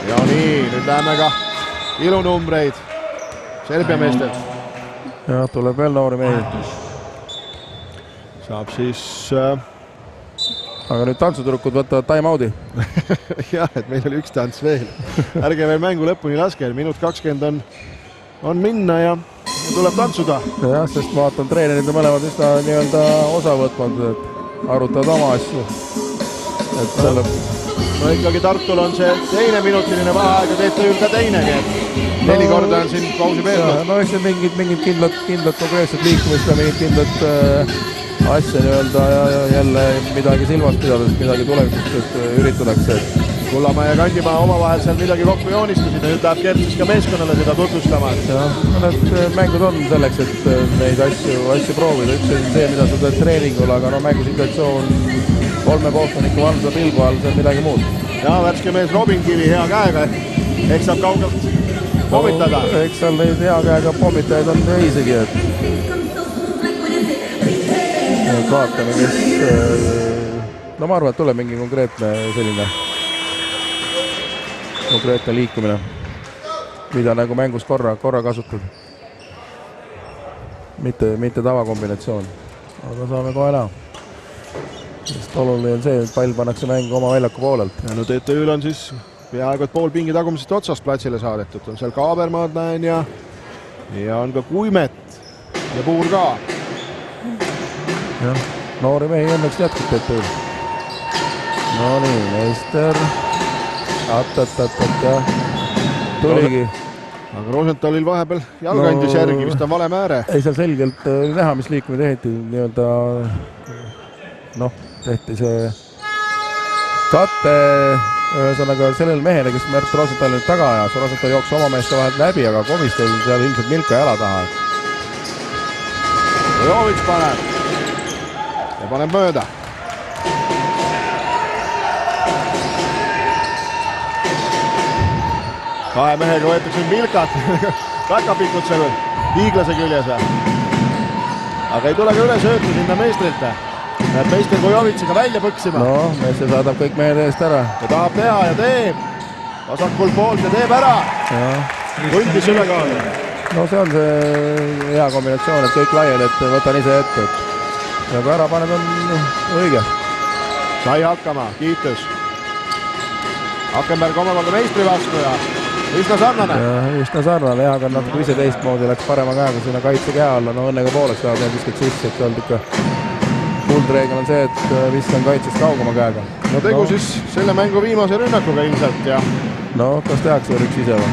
Ja nii, nüüd läheme ka ilunumbreid Serbia meestel. Jah, tuleb veel noori mehi. Saab siis... Aga nüüd tantsutüdrukud võtavad time-out'i. Jah, et meil oli üks tants veel. Ärge veel mängu lõpuni laske, minut 20 on minna ja tuleb tantsuda. Jah, sest vaatan treenerid ja mõlemad üsna nii-öelda osa võtmad, et arutavad oma asju. Et selle... No ikkagi Tartul on see teine minutiline vaheaeg ja TTÜ-l ka teinegi. 4 korda on siin pausi peetud. No eks mingid kindlad konkreetset liikumist ja mingid kindlad asja nii-öelda ja jälle midagi silmas pidades, midagi tulevikust üritatakse. Kullamäe ja Kandimaa omavahel seal midagi kokku joonistasid ja nüüd läheb Gert siis ka meeskonnale seda tutvustama. Need mängud on selleks, et neid asju proovida. Üks on see, mida sa teed treeningul, aga mängusingatsioon 3 kohtuniku valda pilgu all, see on midagi muud. Ja värske mees Robin Kivi hea käega, eks saab kaugelt pommitada. Eks seal neid hea käega pommitajaid on teisegi, et vaatame, kes... No ma arvan, et tuleb mingi konkreetne liikumine, mida nagu mängus korra kasutad. Mitte tavakombinatsioon. Aga saame kohe näha. Sest oluline on see, et pall pannakse mängu oma väljaku poolelt. Ja no TTÜ-l on siis peaaegu et pool pingi tagumisest otsast platsile saadetud. On seal Kaabermaad näen ja on ka Kuimet ja Puur ka. Jah, noori mehi õnneks jätkub TTÜ-l. No nii, meister. Ja tuligi. Aga Rosenthalil vahepeal jalgandis järgi, vist on vale määre. Ei, seal selgelt näha, mis liikumid ehiti nii-öelda tehti see katte ühesõnaga sellel mehele, kes Märt Rosenthal nüüd taga ajas. Rosenthal jookse oma meeste vahelt läbi, aga komistel seal ilmselt Milka jala taha. Jovits paneb. Ja paneb mööda. Kahe mehega võetakse Milkat. Takapikut seal hiiglase küljes. Aga ei tule ka üle söötu sinna meistrilt. Läheb meister Kujovitšiga välja põksima. No, meister saadab kõik mehed eest ära. Ja tahab teha ja teeb. Vasakul poolt ja teeb ära. Võndis ülekaal. No see on see hea kombinatsioon, et kõik laiali, et võtan ise ette. Ja kui ära paned, on õige. Sai hakkama, kiitus. Hakenberg omavalda meistri vastu ja üsna sarnane. Üsna sarnane, jah, aga natuke ise teistmoodi läks parema käega sinna kaitse käe alla. No õnnega pooleks saada ja viskad sisse, et olnud ikka kuldreegel on see, et viskan kaitsest kaugama käega. No tegu siis selle mängu viimase rünnakuga ilmselt ja... No, kas tehakse üks ise või?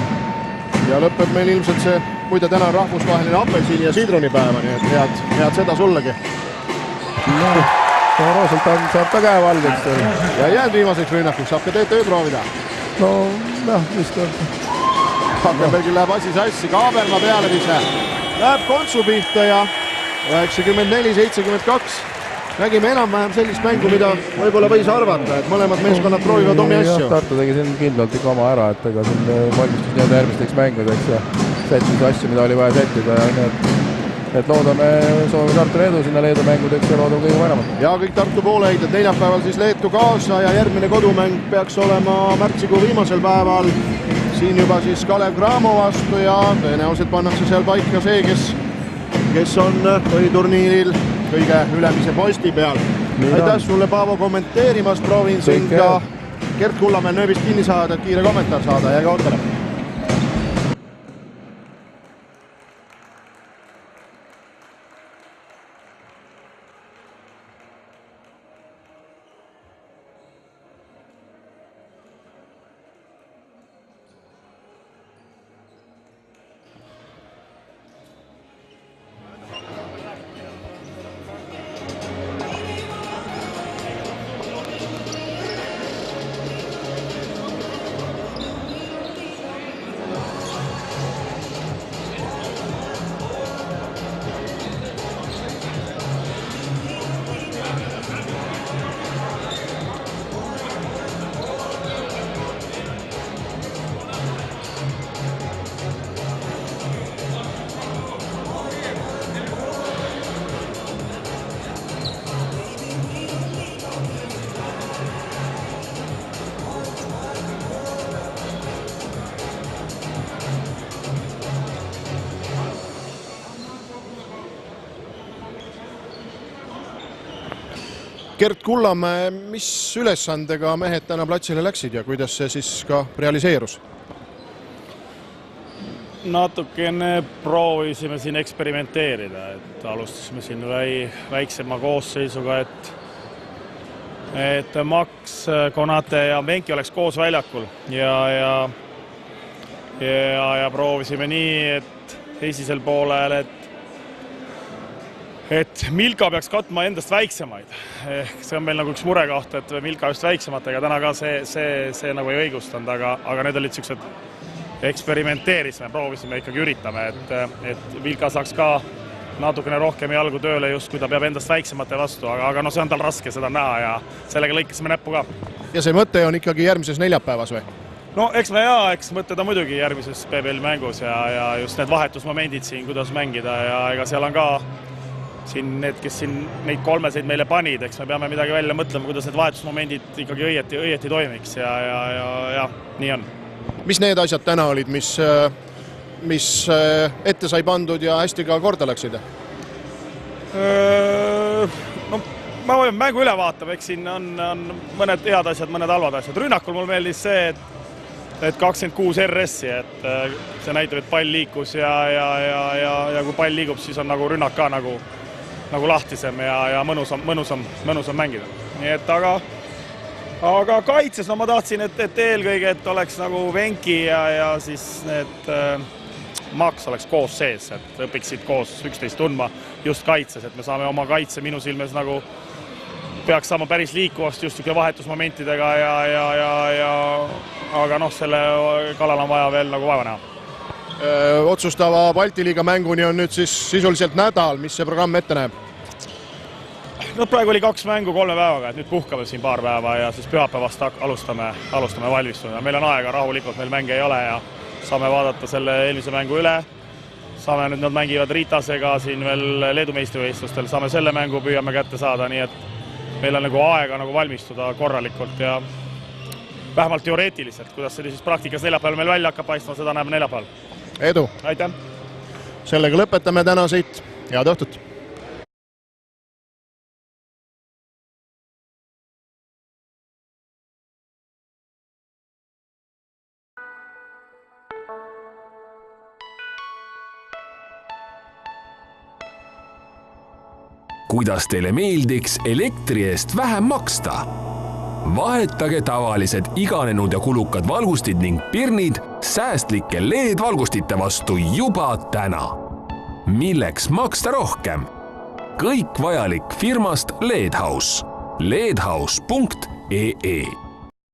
Ja lõpeb meil ilmselt see, muide täna on rahvusvaheline apelsini ja sidrunipäeva, nii et head seda sullegi. No, Rooselt saab ka käe valgeks. Ja jääd viimaseks rünnakuks, saab ka töö proovida. No, jah, vist on. Hakenbergil läheb asi sassi, Kaaberma peale vise. Läheb kontsu pihta ja 94-72. Nägime enam-vähem sellist mängu, mida võib-olla võis arvata, et mõlemad meeskonnad proovivad omi asju. Tartu tegi siin kindlalt ikka oma ära, et ega siin valmistus nii järgmisteks mängudeks ja sättis asju, mida oli vaja sättida. Et loodame, soovime Tartule edu sinna Leedu mängudeks ja loodame kõige paremat. Ja kõik Tartu pooleheidjad neljapäeval siis Leetu kaasa ja järgmine kodumäng peaks olema märtsikuu viimasel päeval. Siin juba siis Kalev Cramo vastu ja tõenäoliselt pannakse seal paika see, kes on põhiturniiril kõige ülemise posti peal. Aitäh sulle, Paavo, kommenteerimast. Proovin siin ka Gert Kullamäe nööbist kinni saada, et kiire kommentaar saada. Jääge ootele. Gert Kullamäe, mis ülesandega mehed täna platsile läksid ja kuidas see siis ka realiseerus? Natukene proovisime siin eksperimenteerida, et alustasime siin väiksema koosseisuga, et Max, Konate ja Menki oleks koos väljakul ja proovisime nii, et esisel poolel, et Milka peaks katma endast väiksemaid. See on meil nagu üks murekoht, et Milka just väiksematega täna ka see nagu ei õigustanud, aga need olid sellised eksperimenteerisime, proovisime ikkagi üritame, et Milka saaks ka natukene rohkem jalgu tööle just, kui ta peab endast väiksemate vastu, aga no see on tal raske seda näha ja sellega lõikasime näppu ka. Ja see mõte on ikkagi järgmises neljapäevas või? No eks mõtted on muidugi järgmises PBL mängus ja just need vahetusmomendid siin, kuidas mängida ja ega seal on ka siin need, kes siin neid kolmeseid meile panid, eks me peame midagi välja mõtlema, kuidas need vahetusmomendid ikkagi õieti toimiks ja nii on. Mis need asjad täna olid, mis ette sai pandud ja hästi ka korda läksid? No, ma võin mängu üle vaatama, eks siin on mõned head asjad, mõned halvad asjad. Rünnakul mul meeldis see, et 26 RS-i, et see näitab, et pall liikus ja kui pall liigub, siis on nagu rünnak ka nagu lahtisem ja mõnusam mängida. Nii et aga kaitses, no ma tahtsin, et eelkõige, et oleks nagu Venki ja siis need Max oleks koos sees, et õpiksid koos üksteist tundma just kaitses, et me saame oma kaitse minu silmes nagu peaks saama päris liikuvast just vahetusmomentidega aga noh, selle kallal on vaja veel nagu vaeva näha. Otsustava Balti liiga mänguni on nüüd siis sisuliselt nädal, mis see programm ette näeb? No praegu oli 2 mängu 3 päevaga, et nüüd puhkame siin paar päeva ja siis pühapäevast alustame valmistuna. Meil on aega rahulikult, meil mänge ei ole ja saame vaadata selle eelmise mängu üle. Saame nüüd, nad mängivad Ritasega siin veel Leedu meistrivõistlustel, saame selle mängu püüame kätte saada, nii et meil on nagu aega nagu valmistuda korralikult ja vähemalt teoreetiliselt, kuidas see siis praktikas neljapäeval meil välja hakkab paistma, seda näeme neljapäeval. Edu! Aitäh! Sellega lõpetame tänaseid. Head õhtut! Kuidas teile meeldiks elektri eest vähem maksta? Vahetage tavalised iganenud ja kulukad valgustid ning pirnid säästlike LED-valgustite vastu juba täna. Milleks maksta rohkem? Kõik vajalik firmast LED House. ledhouse.ee